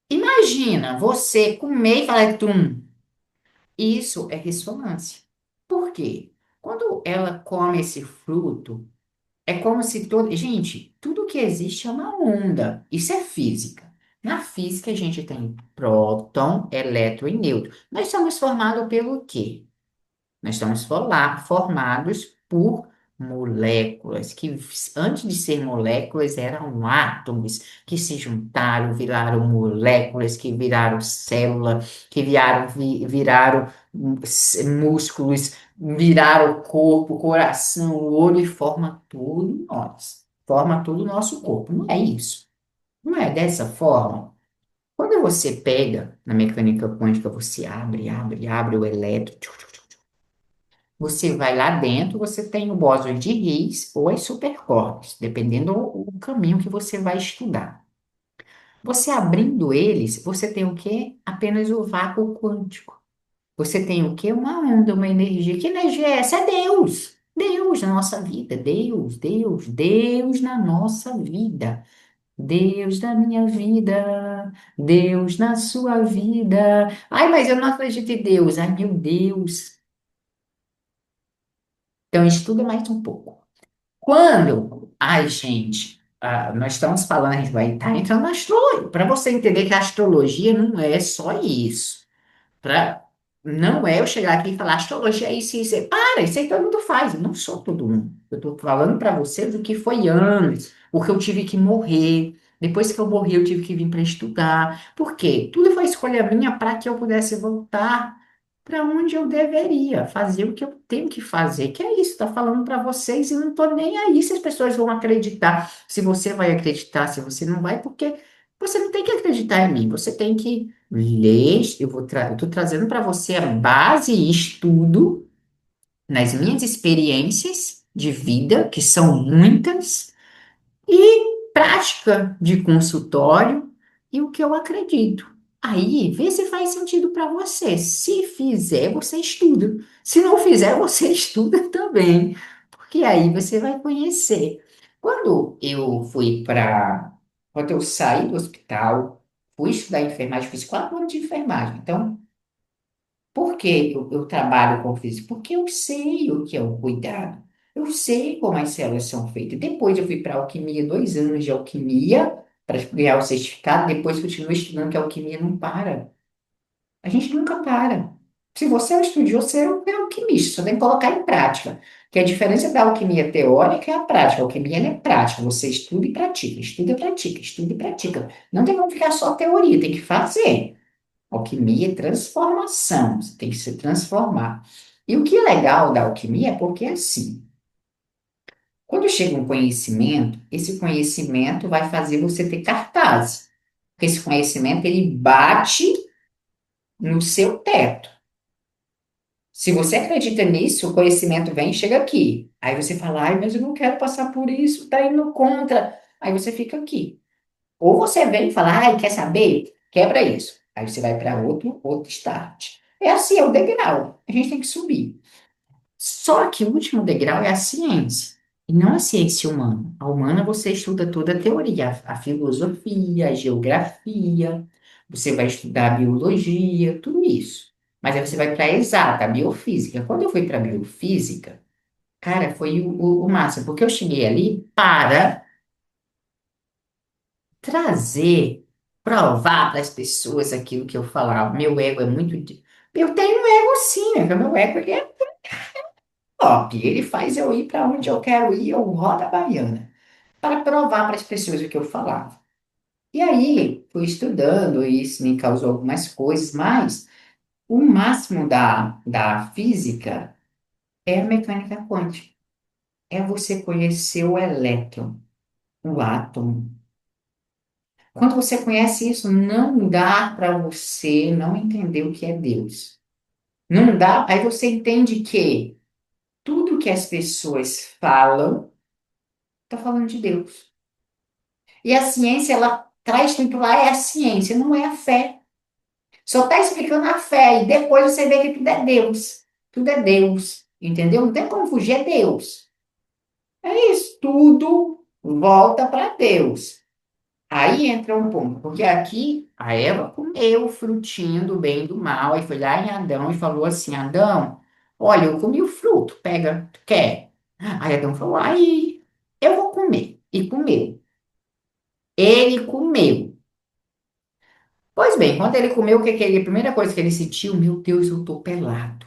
Imagina você comer e falar, tum. Isso é ressonância. Por quê? Quando ela come esse fruto, é como se todo. Gente, tudo que existe é uma onda. Isso é física. Na física, a gente tem próton, elétron e nêutron. Nós somos formados pelo quê? Nós estamos formados por moléculas, que antes de ser moléculas eram átomos, que se juntaram, viraram moléculas, que viraram célula, que viraram músculos, viraram corpo, coração, olho e forma tudo nós. Forma todo o nosso corpo. Não é isso. Não é dessa forma. Quando você pega na mecânica quântica, você abre o elétron. Você vai lá dentro, você tem o bóson de Higgs ou as supercordas, dependendo do caminho que você vai estudar. Você abrindo eles, você tem o quê? Apenas o vácuo quântico. Você tem o quê? Uma onda, uma energia. Que energia é essa? É Deus. Deus na nossa vida. Deus na nossa vida. Deus na minha vida. Deus na sua vida. Ai, mas eu não acredito em Deus. Ai, meu Deus. Então, estuda mais um pouco. Quando, ai, gente, nós estamos falando, a gente vai estar entrando na astrologia, para você entender que a astrologia não é só isso. Pra, não é eu chegar aqui e falar astrologia é isso, isso. Para, isso aí todo mundo faz. Eu não sou todo mundo. Eu estou falando para você do que foi antes, porque eu tive que morrer. Depois que eu morri, eu tive que vir para estudar. Por quê? Tudo foi escolha minha para que eu pudesse voltar para onde eu deveria, fazer o que eu tenho que fazer. Que é isso, tá falando para vocês e não tô nem aí se as pessoas vão acreditar, se você vai acreditar, se você não vai, porque você não tem que acreditar em mim, você tem que ler. Eu tô trazendo para você a base e estudo nas minhas experiências de vida, que são muitas, e prática de consultório e o que eu acredito. Aí, vê se faz sentido para você. Se fizer, você estuda. Se não fizer, você estuda também, porque aí você vai conhecer. Quando eu saí do hospital, fui estudar enfermagem, fiz 4 anos de enfermagem. Então, por que eu trabalho com física? Porque eu sei o que é o cuidado. Eu sei como as células são feitas. Depois eu fui para alquimia, 2 anos de alquimia, para ganhar o certificado. Depois continuo estudando, que a alquimia não para. A gente nunca para. Se você é um estudioso, você é um alquimista, só tem que colocar em prática. Que a diferença da alquimia teórica é a prática. A alquimia ela é prática. Você estuda e pratica, estuda e pratica. Não tem como ficar só teoria, tem que fazer. Alquimia é transformação, você tem que se transformar. E o que é legal da alquimia é porque é assim, quando chega um conhecimento, esse conhecimento vai fazer você ter cartaz. Porque esse conhecimento, ele bate no seu teto. Se você acredita nisso, o conhecimento vem e chega aqui. Aí você fala, ai, mas eu não quero passar por isso, tá indo contra. Aí você fica aqui. Ou você vem e fala, ai, quer saber? Quebra isso. Aí você vai para outro start. É assim, é o degrau. A gente tem que subir. Só que o último degrau é a ciência. E não a ciência humana. A humana você estuda toda a teoria, a filosofia, a geografia, você vai estudar a biologia, tudo isso. Mas aí você vai para a exata, a biofísica. Quando eu fui para a biofísica, cara, foi o máximo, porque eu cheguei ali para trazer, provar para as pessoas aquilo que eu falava. Meu ego é muito. Eu tenho um ego sim, né? Meu ego ele é top. Ele faz eu ir para onde eu quero ir, eu rodo a baiana, para provar para as pessoas o que eu falava. E aí, fui estudando, e isso me causou algumas coisas, mas o máximo da física é a mecânica quântica. É você conhecer o elétron, o átomo. Quando você conhece isso, não dá para você não entender o que é Deus. Não dá, aí você entende que tudo que as pessoas falam, está falando de Deus. E a ciência, ela traz tudo lá, é a ciência, não é a fé. Só está explicando a fé, e depois você vê que tudo é Deus. Tudo é Deus, entendeu? Não tem como fugir, é Deus. É isso, tudo. volta para Deus. Aí entra um ponto, porque aqui a Eva comeu o frutinho do bem e do mal, e foi lá em Adão e falou assim: Adão, olha, eu comi o fruto, pega, tu quer? Aí Adão falou: aí, eu vou comer. E comeu. Ele comeu. Pois bem, quando ele comeu, o que que ele, a primeira coisa que ele sentiu, meu Deus, eu tô pelado.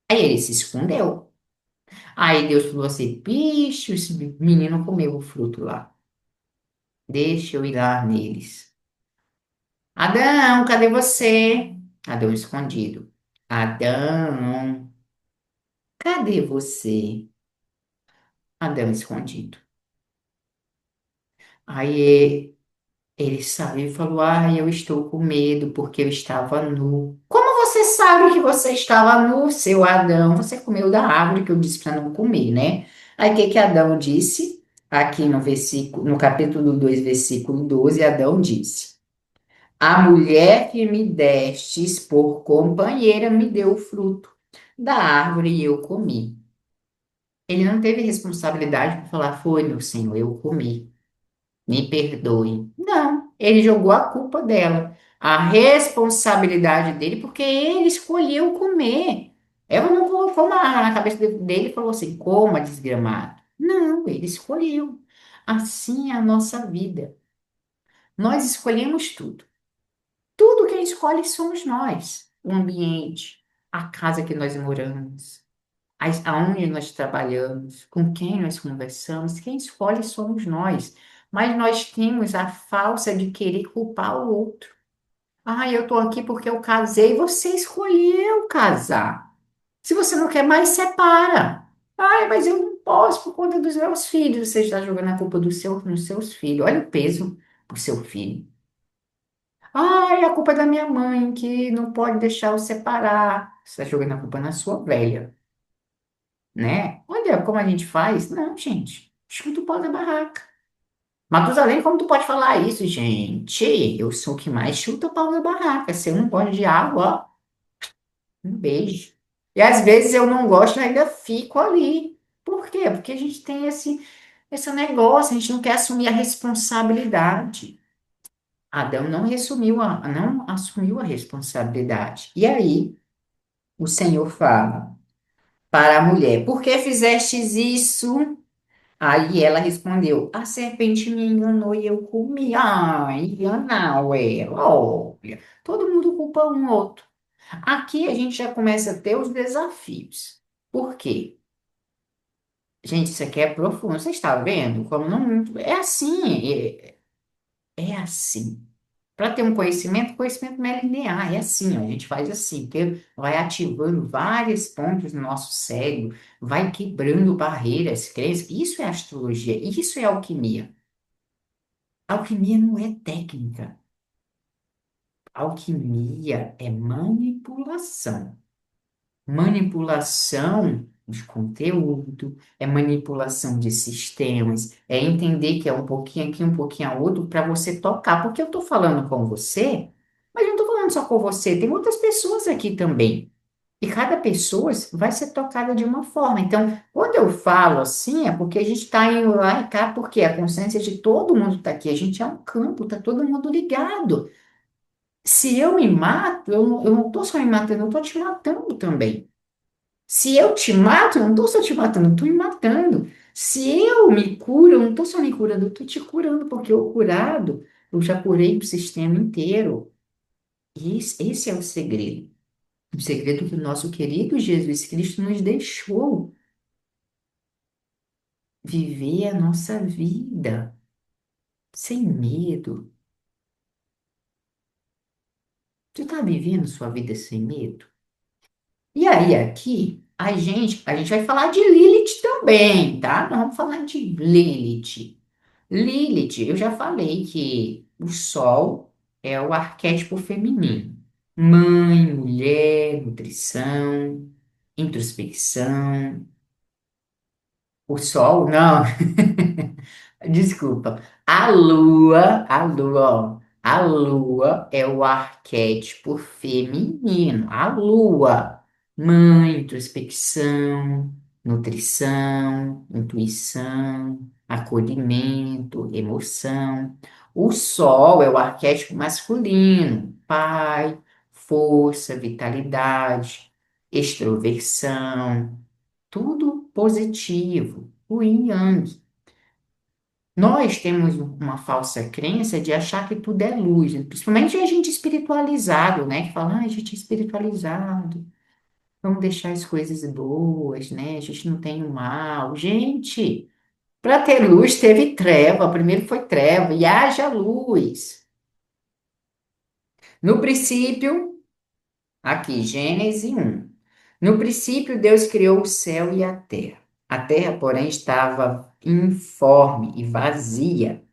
Aí ele se escondeu. Aí Deus falou assim: bicho, esse menino comeu o fruto lá. Deixa eu ir lá neles. Adão, cadê você? Adão escondido. Adão, cadê você? Adão escondido. Aí ele saiu e falou: ai, eu estou com medo porque eu estava nu. Como você sabe que você estava nu, seu Adão? Você comeu da árvore que eu disse para não comer, né? Aí o que que Adão disse? Aqui no versículo, no capítulo 2, versículo 12, Adão disse: a mulher que me destes por companheira me deu o fruto da árvore e eu comi. Ele não teve responsabilidade para falar, foi, meu senhor, eu comi, me perdoe. Não, ele jogou a culpa dela, a responsabilidade dele, porque ele escolheu comer. Ela não colocou uma arma na cabeça dele e falou assim, coma, desgramado. Não, ele escolheu. Assim é a nossa vida. Nós escolhemos tudo. Tudo quem escolhe somos nós. O ambiente, a casa que nós moramos, aonde nós trabalhamos, com quem nós conversamos, quem escolhe somos nós. Mas nós temos a falsa de querer culpar o outro. Ah, eu tô aqui porque eu casei. Você escolheu casar. Se você não quer mais, separa. Ai, mas eu não posso por conta dos meus filhos. Você está jogando a culpa nos seus filhos. Olha o peso pro seu filho. Ai, a culpa é da minha mãe, que não pode deixar eu separar. Você está jogando a culpa na sua velha, né? Olha como a gente faz. Não, gente. Chuta o pau da barraca. Matusalém, como tu pode falar isso, gente? Eu sou o que mais chuta o pau da barraca. Se eu não gosto de água, ó, um beijo. E às vezes eu não gosto, eu ainda fico ali. Por quê? Porque a gente tem esse negócio, a gente não quer assumir a responsabilidade. Adão não assumiu a responsabilidade. E aí, o Senhor fala para a mulher: por que fizestes isso? Aí ela respondeu: a serpente me enganou e eu comi. Ah, enganar ela, olha. Todo mundo culpa um outro. Aqui a gente já começa a ter os desafios. Por quê? Gente, isso aqui é profundo. Você está vendo como não. É assim, é assim. Para ter um conhecimento, conhecimento não é linear, é assim, ó, a gente faz assim, porque vai ativando vários pontos no nosso cérebro, vai quebrando barreiras, crenças. Isso é astrologia, isso é alquimia. Alquimia não é técnica, alquimia é manipulação. Manipulação de conteúdo, é manipulação de sistemas, é entender que é um pouquinho aqui, um pouquinho outro para você tocar, porque eu estou falando com você, mas eu não estou falando só com você, tem outras pessoas aqui também. E cada pessoa vai ser tocada de uma forma. Então, quando eu falo assim, é porque a gente está indo lá e cá, porque a consciência de todo mundo está aqui. A gente é um campo, está todo mundo ligado. Se eu me mato, eu não estou só me matando, eu estou te matando também. Se eu te mato, eu não estou só te matando, eu estou me matando. Se eu me curo, eu não estou só me curando, eu estou te curando, porque o curado, eu já curei o sistema inteiro. E esse é o segredo. O segredo que o nosso querido Jesus Cristo nos deixou viver a nossa vida sem medo. Tu está vivendo sua vida sem medo? E aí, aqui, a gente vai falar de Lilith também, tá? Nós vamos falar de Lilith. Lilith, eu já falei que o Sol é o arquétipo feminino. Mãe, mulher, nutrição, introspecção. O Sol, não. Desculpa. Ó. A Lua é o arquétipo feminino. A Lua, mãe, introspecção, nutrição, intuição, acolhimento, emoção. O sol é o arquétipo masculino, pai, força, vitalidade, extroversão, tudo positivo, o yin e yang. Nós temos uma falsa crença de achar que tudo é luz, principalmente a gente espiritualizado, né? Que fala, ah, a gente é espiritualizado, vamos deixar as coisas boas, né? A gente não tem o mal. Gente, para ter luz teve treva, primeiro foi treva, e haja luz. No princípio, aqui, Gênesis 1. No princípio, Deus criou o céu e a terra. A terra, porém, estava informe e vazia,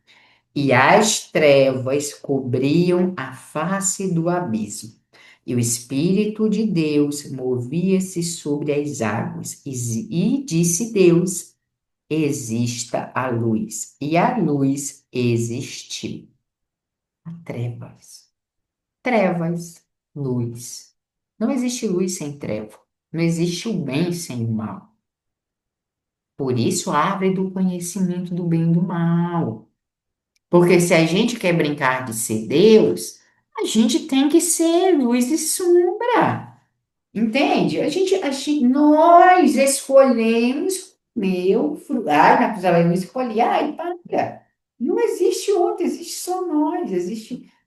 e as trevas cobriam a face do abismo. E o Espírito de Deus movia-se sobre as águas. E disse Deus: exista a luz. E a luz existiu. Trevas. Trevas, luz. Não existe luz sem treva. Não existe o bem sem o mal. Por isso, a árvore do conhecimento do bem e do mal. Porque se a gente quer brincar de ser Deus, a gente tem que ser luz e sombra. Entende? Nós escolhemos meu fruto. Ai, Natuzela, eu não escolhi. Ai, para. Não existe outro, existe só nós.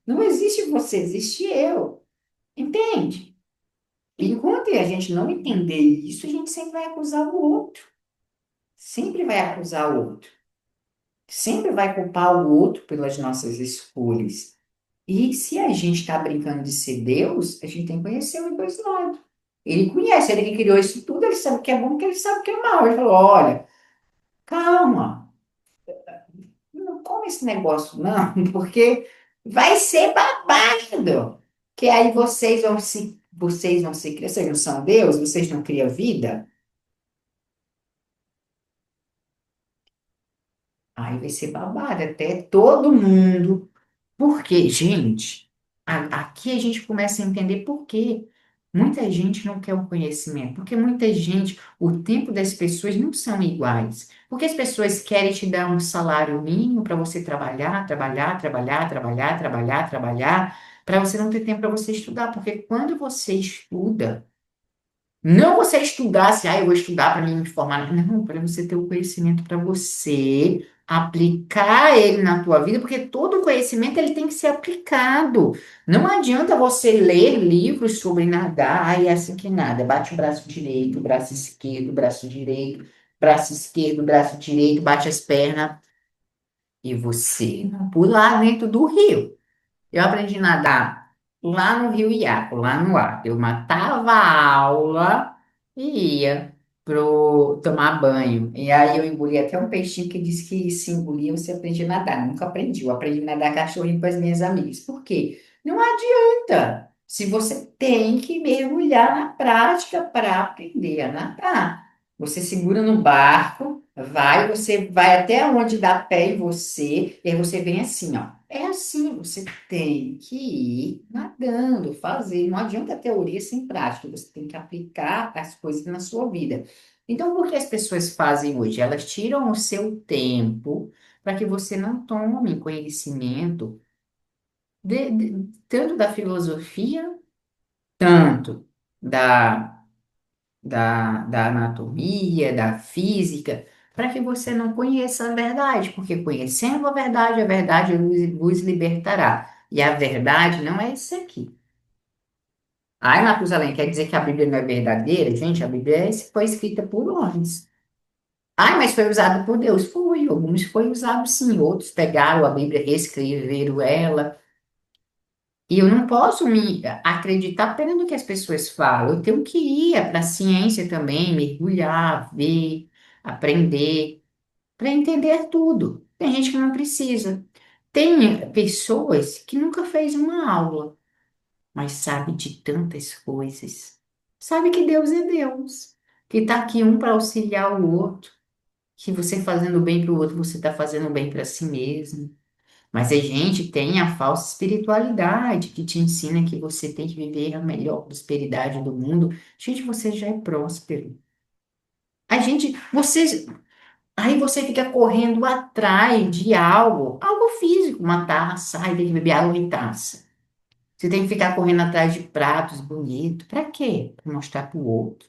Não existe você, existe eu. Entende? Enquanto a gente não entender isso, a gente sempre vai acusar o outro. Sempre vai acusar o outro. Sempre vai culpar o outro pelas nossas escolhas. E se a gente está brincando de ser Deus, a gente tem que conhecer os dois lados. Ele conhece, ele que criou isso tudo, ele sabe o que é bom, que ele sabe o que é mal. Ele falou: olha, calma, não come esse negócio, não, porque vai ser babado. Que aí vocês vão se criar, vocês não são Deus, vocês não criam vida, aí vai ser babado, até todo mundo. Porque, gente, aqui a gente começa a entender por quê. Muita gente não quer o conhecimento, porque muita gente, o tempo das pessoas não são iguais. Porque as pessoas querem te dar um salário mínimo para você trabalhar, trabalhar, trabalhar, trabalhar, trabalhar, trabalhar, para você não ter tempo para você estudar. Porque quando você estuda, não você estudar assim, ah, eu vou estudar para me formar. Não, para você ter o conhecimento para você aplicar ele na tua vida, porque todo conhecimento ele tem que ser aplicado. Não adianta você ler livros sobre nadar, ah, é assim que nada. Bate o braço direito, braço direito, braço esquerdo, braço direito, bate as pernas e você não pular dentro do rio. Eu aprendi a nadar lá no Rio Iaco, lá no ar. Eu matava a aula e ia tomar banho. E aí eu engoli até um peixinho que disse que se engolia você aprende a nadar. Nunca aprendi. Eu aprendi a nadar cachorrinho com as minhas amigas. Por quê? Não adianta. Se você tem que mergulhar na prática para aprender a nadar. Você segura no barco, você vai até onde dá pé em você, e aí você vem assim, ó. É assim, você tem que ir nadando, fazer. Não adianta teoria sem prática, você tem que aplicar as coisas na sua vida. Então, o que as pessoas fazem hoje? Elas tiram o seu tempo para que você não tome conhecimento tanto da filosofia, tanto da, da anatomia, da física, para que você não conheça a verdade, porque conhecendo a verdade vos libertará. E a verdade não é isso aqui. Ai, Matusalém, quer dizer que a Bíblia não é verdadeira? Gente, a Bíblia foi escrita por homens. Ai, mas foi usado por Deus? Foi. Alguns foi usado sim, outros pegaram a Bíblia, reescreveram ela. E eu não posso me acreditar apenas no que as pessoas falam. Eu tenho que ir para a ciência também, mergulhar, ver, aprender, para entender tudo. Tem gente que não precisa. Tem pessoas que nunca fez uma aula, mas sabe de tantas coisas. Sabe que Deus é Deus, que está aqui um para auxiliar o outro, que você fazendo bem para o outro, você está fazendo bem para si mesmo. Mas a gente tem a falsa espiritualidade que te ensina que você tem que viver a melhor prosperidade do mundo. Gente, você já é próspero. Aí você fica correndo atrás de algo físico, uma taça, ai, tem que beber água em taça. Você tem que ficar correndo atrás de pratos bonitos. Para quê? Para mostrar para o outro.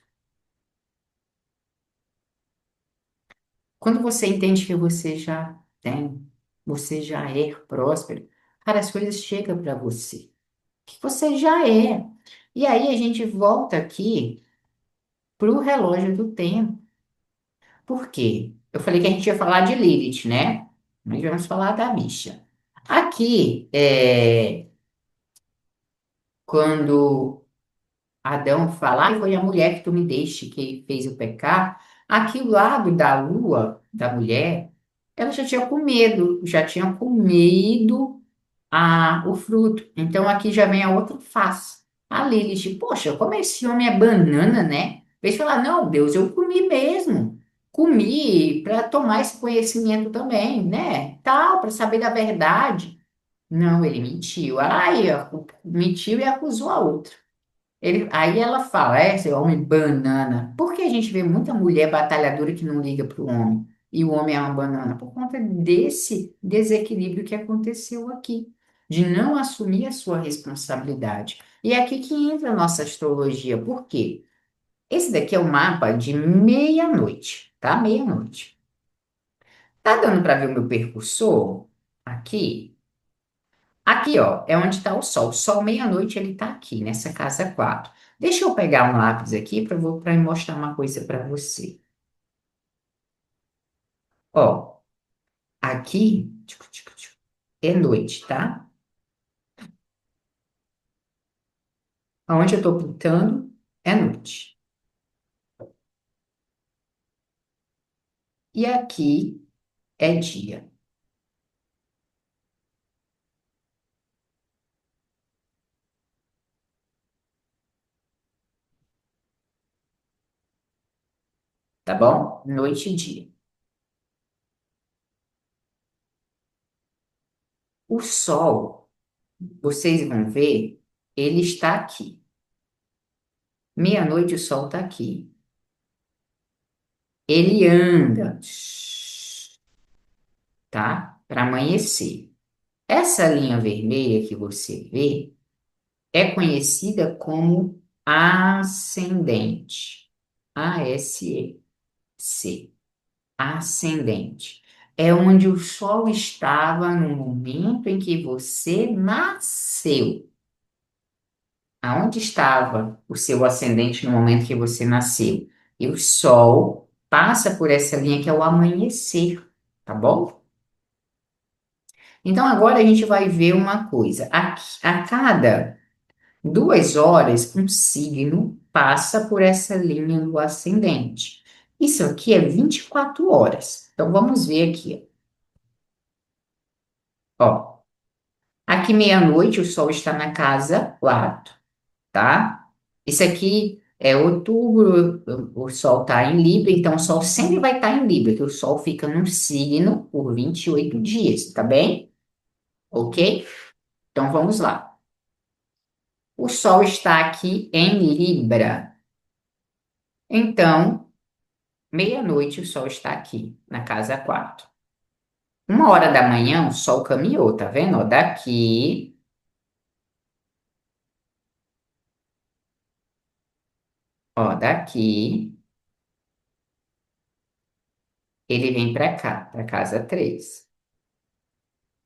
Quando você entende que você já tem, você já é próspero, cara, as coisas chegam para você. Que você já é. E aí a gente volta aqui pro relógio do tempo. Por quê? Eu falei que a gente ia falar de Lilith, né? Mas vamos falar da bicha. Aqui, quando Adão fala, ai, foi a mulher que tu me deste que fez o pecado. Aqui, o lado da lua, da mulher, ela já tinha comido o fruto. Então, aqui já vem a outra face. A Lilith, poxa, como esse homem é banana, né? Vez falar, não, Deus, eu comi mesmo. Comi para tomar esse conhecimento também, né? Tal, para saber da verdade. Não, ele mentiu. Ai, mentiu e acusou a outra. Aí ela fala, seu homem banana. Por que a gente vê muita mulher batalhadora que não liga para o homem? E o homem é uma banana? Por conta desse desequilíbrio que aconteceu aqui, de não assumir a sua responsabilidade. E é aqui que entra a nossa astrologia. Por quê? Esse daqui é o mapa de meia-noite, tá? Meia-noite. Tá dando para ver o meu percursor aqui? Aqui, ó, é onde está o Sol. O Sol, meia-noite, ele está aqui, nessa casa 4. Deixa eu pegar um lápis aqui para mostrar uma coisa para você. Ó, aqui é noite, tá? Aonde eu estou pintando é noite. E aqui é dia, tá bom? Noite e dia. O Sol, vocês vão ver, ele está aqui. Meia-noite o Sol está aqui. Ele anda, tá? Para amanhecer. Essa linha vermelha que você vê é conhecida como ascendente. ASC, ascendente. É onde o Sol estava no momento em que você nasceu. Aonde estava o seu ascendente no momento que você nasceu? E o Sol passa por essa linha que é o amanhecer, tá bom? Então agora a gente vai ver uma coisa. A cada 2 horas, um signo passa por essa linha do ascendente. Isso aqui é 24 horas. Então, vamos ver aqui. Ó, aqui meia-noite, o Sol está na casa 4, tá? Isso aqui é outubro, o Sol está em Libra, então o Sol sempre vai estar em Libra, que o Sol fica num signo por 28 dias, tá bem? Ok? Então, vamos lá. O Sol está aqui em Libra. Então, meia-noite, o Sol está aqui, na casa 4. 1 hora da manhã, o Sol caminhou, tá vendo? Ó, daqui, ele vem para cá, para casa 3.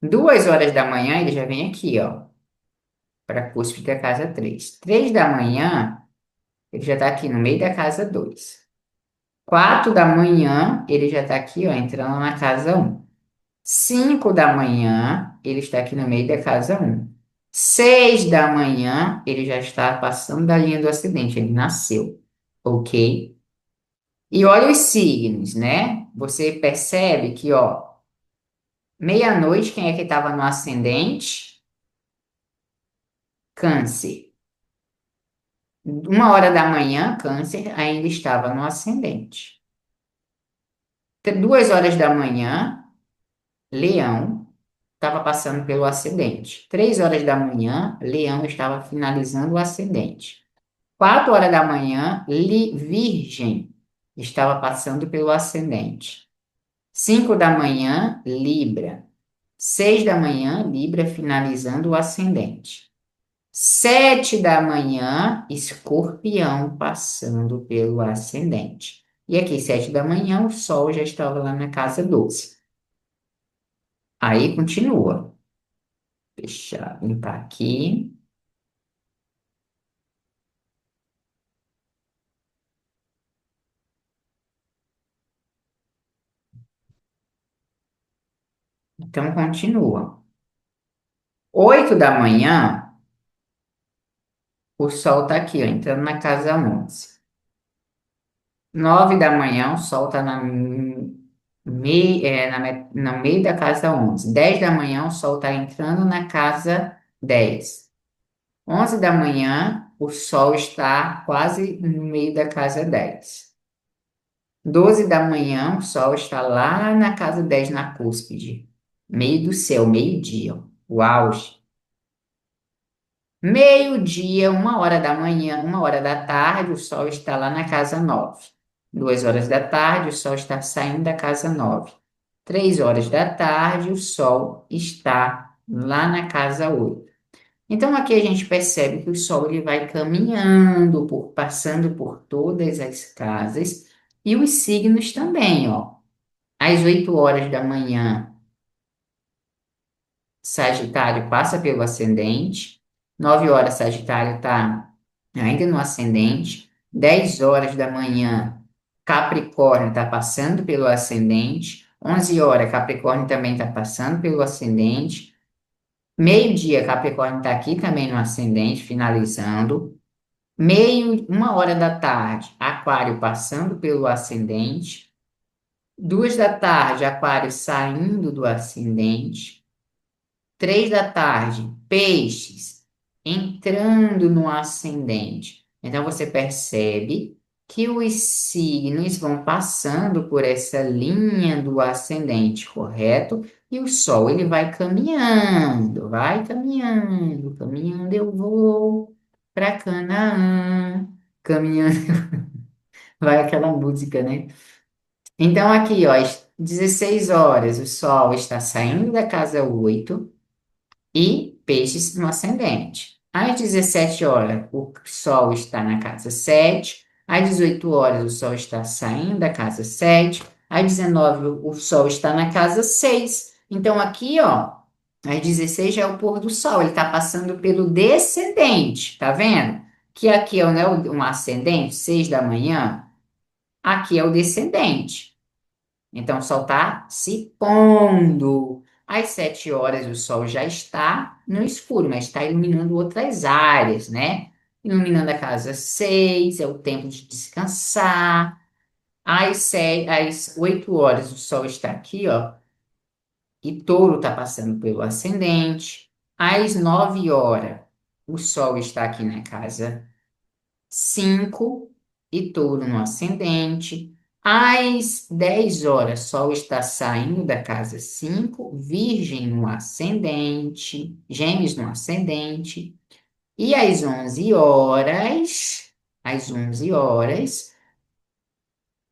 2 horas da manhã, ele já vem aqui, ó, para a cúspide da casa 3. 3 da manhã, ele já está aqui no meio da casa 2. 4 da manhã, ele já está aqui, ó, entrando na casa 1. 5 da manhã, ele está aqui no meio da casa 1. 6 da manhã, ele já está passando da linha do acidente, ele nasceu, ok? E olha os signos, né? Você percebe que, ó, meia-noite, quem é que estava no ascendente? Câncer. 1 hora da manhã, Câncer ainda estava no ascendente. 2 horas da manhã, Leão estava passando pelo ascendente. 3 horas da manhã, Leão estava finalizando o ascendente. 4 horas da manhã, Virgem estava passando pelo ascendente. 5 da manhã, Libra. 6 da manhã, Libra finalizando o ascendente. 7 da manhã, Escorpião passando pelo ascendente. E aqui, 7 da manhã, o Sol já estava lá na casa 12. Aí continua. Deixa eu limpar aqui. Então, continua. 8 da manhã, o Sol está aqui, ó, entrando na casa 11. 9 da manhã, o Sol está no meio da casa 11. 10 da manhã, o Sol está entrando na casa 10. 11 da manhã, o Sol está quase no meio da casa 10. 12 da manhã, o Sol está lá na casa 10 na cúspide. Meio do céu, meio-dia, ó, o auge. Meio-dia, 1 hora da manhã, 1 hora da tarde, o Sol está lá na casa 9. 2 horas da tarde, o Sol está saindo da casa 9. 3 horas da tarde, o Sol está lá na casa 8. Então, aqui a gente percebe que o Sol ele vai caminhando, passando por todas as casas e os signos também, ó. Às 8 horas da manhã, Sagitário passa pelo ascendente. 9 horas, Sagitário está ainda no ascendente. 10 horas da manhã, Capricórnio está passando pelo ascendente. 11 horas, Capricórnio também está passando pelo ascendente. Meio-dia, Capricórnio está aqui também no ascendente, finalizando. 1 hora da tarde, Aquário passando pelo ascendente. 2 da tarde, Aquário saindo do ascendente. 3 da tarde, Peixes entrando no ascendente. Então você percebe que os signos vão passando por essa linha do ascendente, correto? E o Sol ele vai caminhando, caminhando eu vou para Canaã, caminhando, vai aquela música, né? Então aqui, ó, às 16 horas, o Sol está saindo da casa 8 e peixes no ascendente. Às 17 horas, o Sol está na casa 7. Às 18 horas, o Sol está saindo da casa 7. Às 19, o Sol está na casa 6. Então, aqui, ó, às 16 já é o pôr do Sol. Ele está passando pelo descendente, tá vendo? Que aqui é né, um ascendente, 6 da manhã. Aqui é o descendente. Então, o Sol está se pondo. Às 7 horas, o Sol já está no escuro, mas está iluminando outras áreas, né? Iluminando a casa 6, é o tempo de descansar. Às 8 horas, o Sol está aqui, ó, e Touro está passando pelo ascendente. Às 9 horas, o Sol está aqui na casa 5 e Touro no ascendente. Às 10 horas, Sol está saindo da casa 5, Virgem no ascendente, Gêmeos no ascendente. E às 11 horas,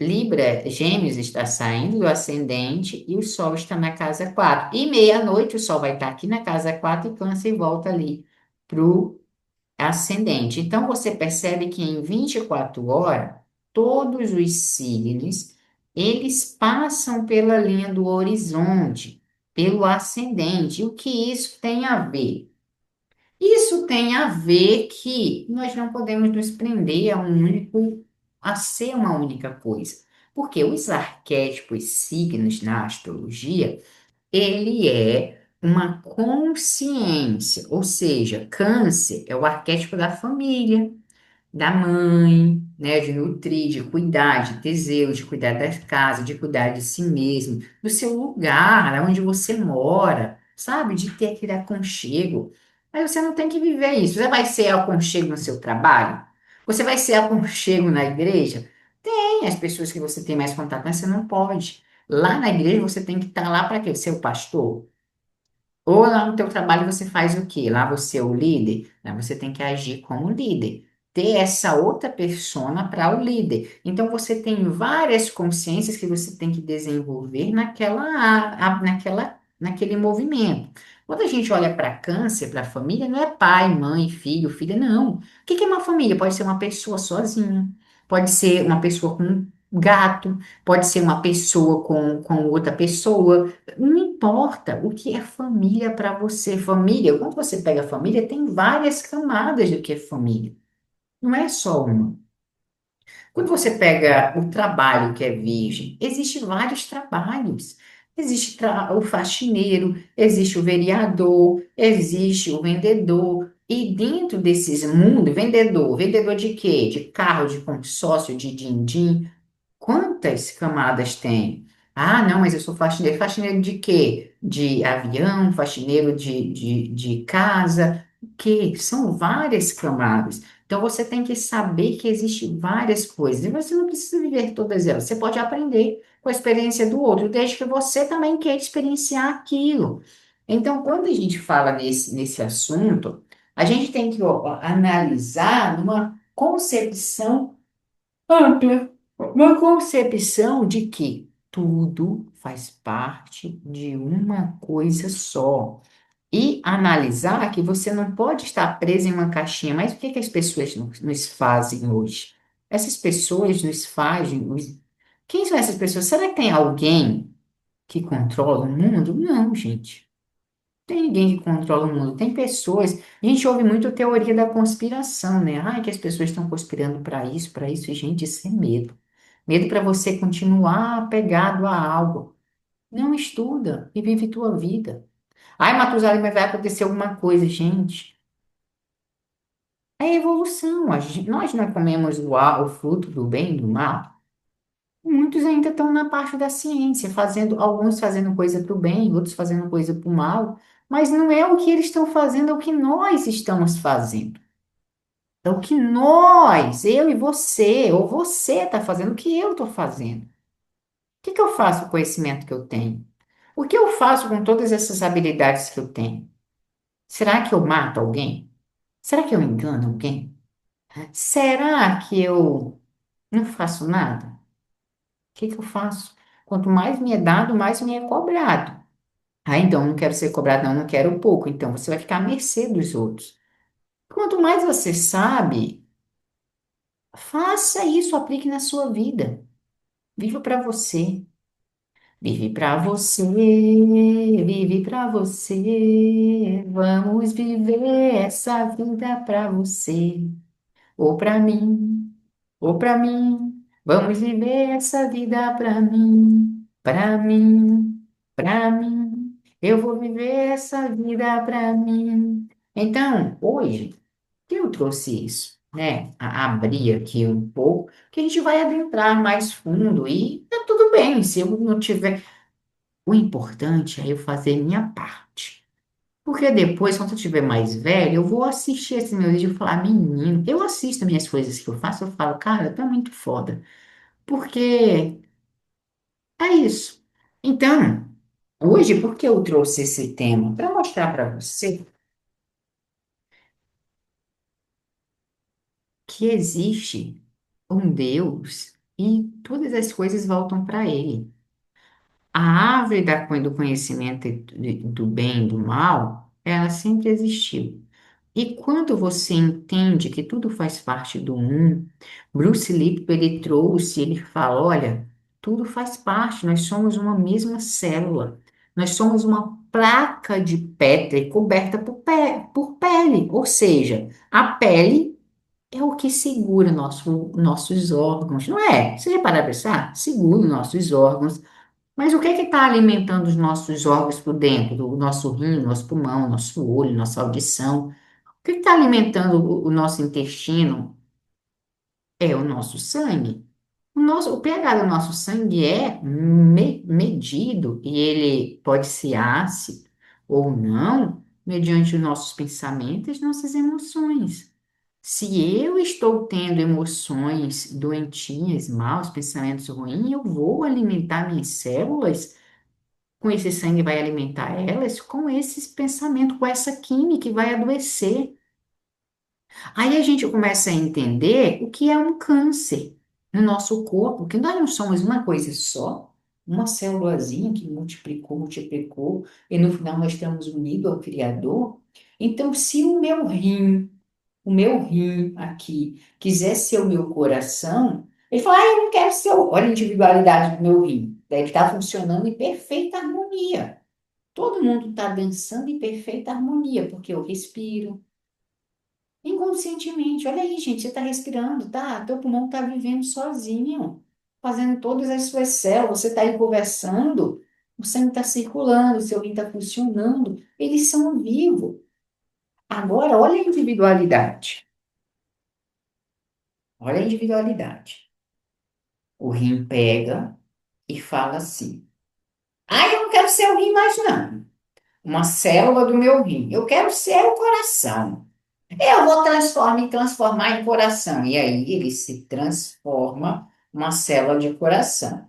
Libra, Gêmeos está saindo do ascendente e o Sol está na casa 4. E meia-noite, o Sol vai estar aqui na casa 4 e Câncer volta ali para o ascendente. Então, você percebe que em 24 horas, todos os signos, eles passam pela linha do horizonte, pelo ascendente. E o que isso tem a ver? Isso tem a ver que nós não podemos nos prender a ser uma única coisa. Porque os arquétipos, signos na astrologia, ele é uma consciência, ou seja, câncer é o arquétipo da família, da mãe, né, de nutrir, de cuidar, de ter zelo, de cuidar da casa, de cuidar de si mesmo, do seu lugar, onde você mora, sabe? De ter aquele aconchego. Aí você não tem que viver isso. Você vai ser aconchego no seu trabalho? Você vai ser aconchego na igreja? Tem as pessoas que você tem mais contato, mas você não pode. Lá na igreja você tem que estar lá para quê? Ser o pastor? Ou lá no teu trabalho você faz o quê? Lá você é o líder? Lá você tem que agir como líder. ter essa outra persona para o líder. Então, você tem várias consciências que você tem que desenvolver naquele movimento. Quando a gente olha para câncer, para a família, não é pai, mãe, filho, filha, não. O que que é uma família? Pode ser uma pessoa sozinha, pode ser uma pessoa com um gato, pode ser uma pessoa com outra pessoa. Não importa o que é família para você. Família, quando você pega família, tem várias camadas do que é família. Não é só uma. Quando você pega o trabalho que é virgem, existem vários trabalhos. Existe o faxineiro, existe o vereador, existe o vendedor. E dentro desses mundos, vendedor de quê? De carro, de consórcio, de din-din. Quantas camadas tem? Ah, não, mas eu sou faxineiro. Faxineiro de quê? De avião, faxineiro de casa. O quê? São várias camadas. Então você tem que saber que existem várias coisas. E você não precisa viver todas elas. Você pode aprender com a experiência do outro, desde que você também queira experienciar aquilo. Então, quando a gente fala nesse assunto, a gente tem que ó, analisar numa concepção ampla, uma concepção de que tudo faz parte de uma coisa só. E analisar que você não pode estar preso em uma caixinha. Mas o que que as pessoas nos fazem hoje? Essas pessoas nos fazem. Quem são essas pessoas? Será que tem alguém que controla o mundo? Não, gente. Tem ninguém que controla o mundo. Tem pessoas. A gente ouve muito teoria da conspiração, né? Ai, que as pessoas estão conspirando para isso, para isso. E, gente, isso é medo. Medo para você continuar apegado a algo. Não estuda e vive tua vida. Ai, Matusalém, mas vai acontecer alguma coisa, gente. É evolução. Nós não comemos o fruto do bem e do mal. Muitos ainda estão na parte da ciência, fazendo, alguns fazendo coisa para o bem, outros fazendo coisa para o mal. Mas não é o que eles estão fazendo, é o que nós estamos fazendo. É o que nós, eu e você, ou você está fazendo, o que eu estou fazendo. O que que eu faço com o conhecimento que eu tenho? O que eu faço com todas essas habilidades que eu tenho? Será que eu mato alguém? Será que eu engano alguém? Será que eu não faço nada? O que que eu faço? Quanto mais me é dado, mais me é cobrado. Ah, então não quero ser cobrado, não, não quero pouco. Então você vai ficar à mercê dos outros. Quanto mais você sabe, faça isso, aplique na sua vida. Viva para você. Vive para você, vive para você. Vamos viver essa vida para você. Ou para mim, ou para mim. Vamos viver essa vida para mim, para mim. Eu vou viver essa vida para mim. Então, hoje, que eu trouxe isso, né? Abrir aqui um pouco, que a gente vai adentrar mais fundo e tá tudo bem, se eu não tiver. O importante é eu fazer minha parte. Porque depois, quando eu estiver mais velho, eu vou assistir esse meu vídeo e falar, menino, eu assisto minhas coisas que eu faço, eu falo, cara, tá muito foda. Porque é isso. Então, hoje, por que eu trouxe esse tema? Para mostrar para você que existe um Deus e todas as coisas voltam para Ele. A árvore do conhecimento do bem e do mal, ela sempre existiu. E quando você entende que tudo faz parte do um, Bruce Lipton, ele trouxe, ele fala, olha, tudo faz parte, nós somos uma mesma célula, nós somos uma placa de Petri coberta por pele, ou seja, a pele é o que segura nossos órgãos, não é? Você já parou para pensar? Segura nossos órgãos, mas o que é que está alimentando os nossos órgãos por dentro? O nosso rim, nosso pulmão, nosso olho, nossa audição. O que está alimentando o nosso intestino é o nosso sangue. O pH do nosso sangue é medido e ele pode ser ácido ou não, mediante os nossos pensamentos e nossas emoções. Se eu estou tendo emoções doentias, maus, pensamentos ruins, eu vou alimentar minhas células com esse sangue, vai alimentar elas com esses pensamentos, com essa química que vai adoecer. Aí a gente começa a entender o que é um câncer no nosso corpo, que nós não somos uma coisa só, uma célulazinha que multiplicou, multiplicou, e no final nós estamos unidos ao Criador. Então, se o meu rim aqui quiser ser o meu coração, ele fala, ah, eu não quero ser, olha a individualidade do meu rim. Deve estar funcionando em perfeita harmonia. Todo mundo está dançando em perfeita harmonia, porque eu respiro. Inconscientemente, olha aí, gente, você está respirando, tá? Teu pulmão está vivendo sozinho, fazendo todas as suas células, você está aí conversando, o sangue está circulando, o seu rim está funcionando, eles são vivos. Agora, olha a individualidade, olha a individualidade. O rim pega e fala assim, ah, eu não quero ser o rim mais não, uma célula do meu rim, eu quero ser o coração. Eu vou transformar em coração. E aí ele se transforma uma célula de coração.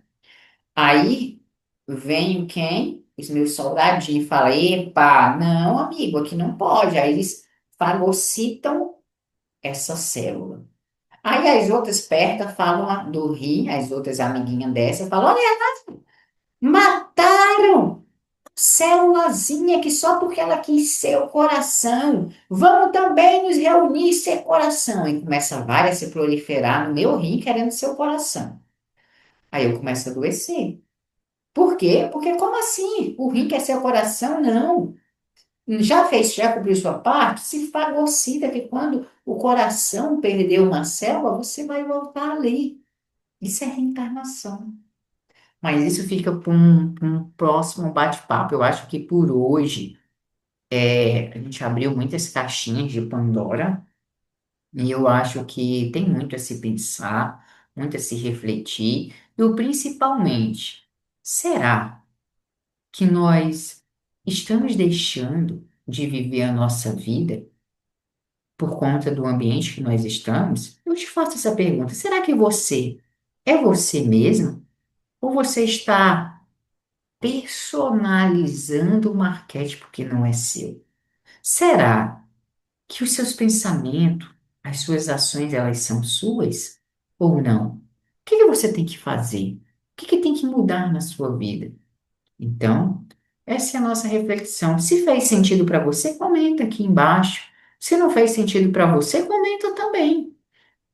Aí vem quem? Os meus soldadinhos falam, epa, não, amigo, aqui não pode. Aí eles fagocitam essa célula. Aí as outras perto falam do rim, as outras amiguinhas dessa falam, olha, mataram célulazinha que só porque ela quis ser o coração, vamos também nos reunir e ser coração. E começa várias a se proliferar no meu rim querendo ser o coração. Aí eu começo a adoecer. Por quê? Porque como assim? O rim quer ser o coração? Não. Já fez, já cumpriu sua parte? Se fagocita que quando o coração perdeu uma célula, você vai voltar ali. Isso é reencarnação. Mas isso fica para um próximo bate-papo. Eu acho que por hoje a gente abriu muitas caixinhas de Pandora e eu acho que tem muito a se pensar, muito a se refletir, e o principalmente, será que nós estamos deixando de viver a nossa vida por conta do ambiente que nós estamos? Eu te faço essa pergunta: será que você é você mesmo? Ou você está personalizando um arquétipo que não é seu? Será que os seus pensamentos, as suas ações, elas são suas ou não? O que que você tem que fazer? O que que tem que mudar na sua vida? Então, essa é a nossa reflexão. Se fez sentido para você, comenta aqui embaixo. Se não fez sentido para você, comenta também.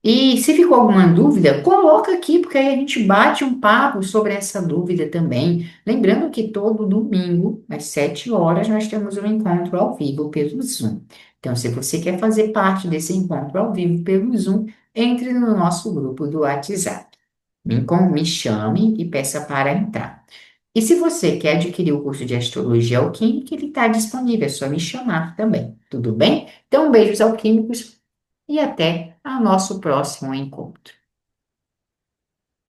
E se ficou alguma dúvida, coloca aqui, porque aí a gente bate um papo sobre essa dúvida também. Lembrando que todo domingo, às 7 horas, nós temos um encontro ao vivo pelo Zoom. Então, se você quer fazer parte desse encontro ao vivo pelo Zoom, entre no nosso grupo do WhatsApp. Me chame e peça para entrar. E se você quer adquirir o curso de Astrologia Alquímica, ele está disponível, é só me chamar também. Tudo bem? Então, beijos alquímicos e até ao nosso próximo encontro.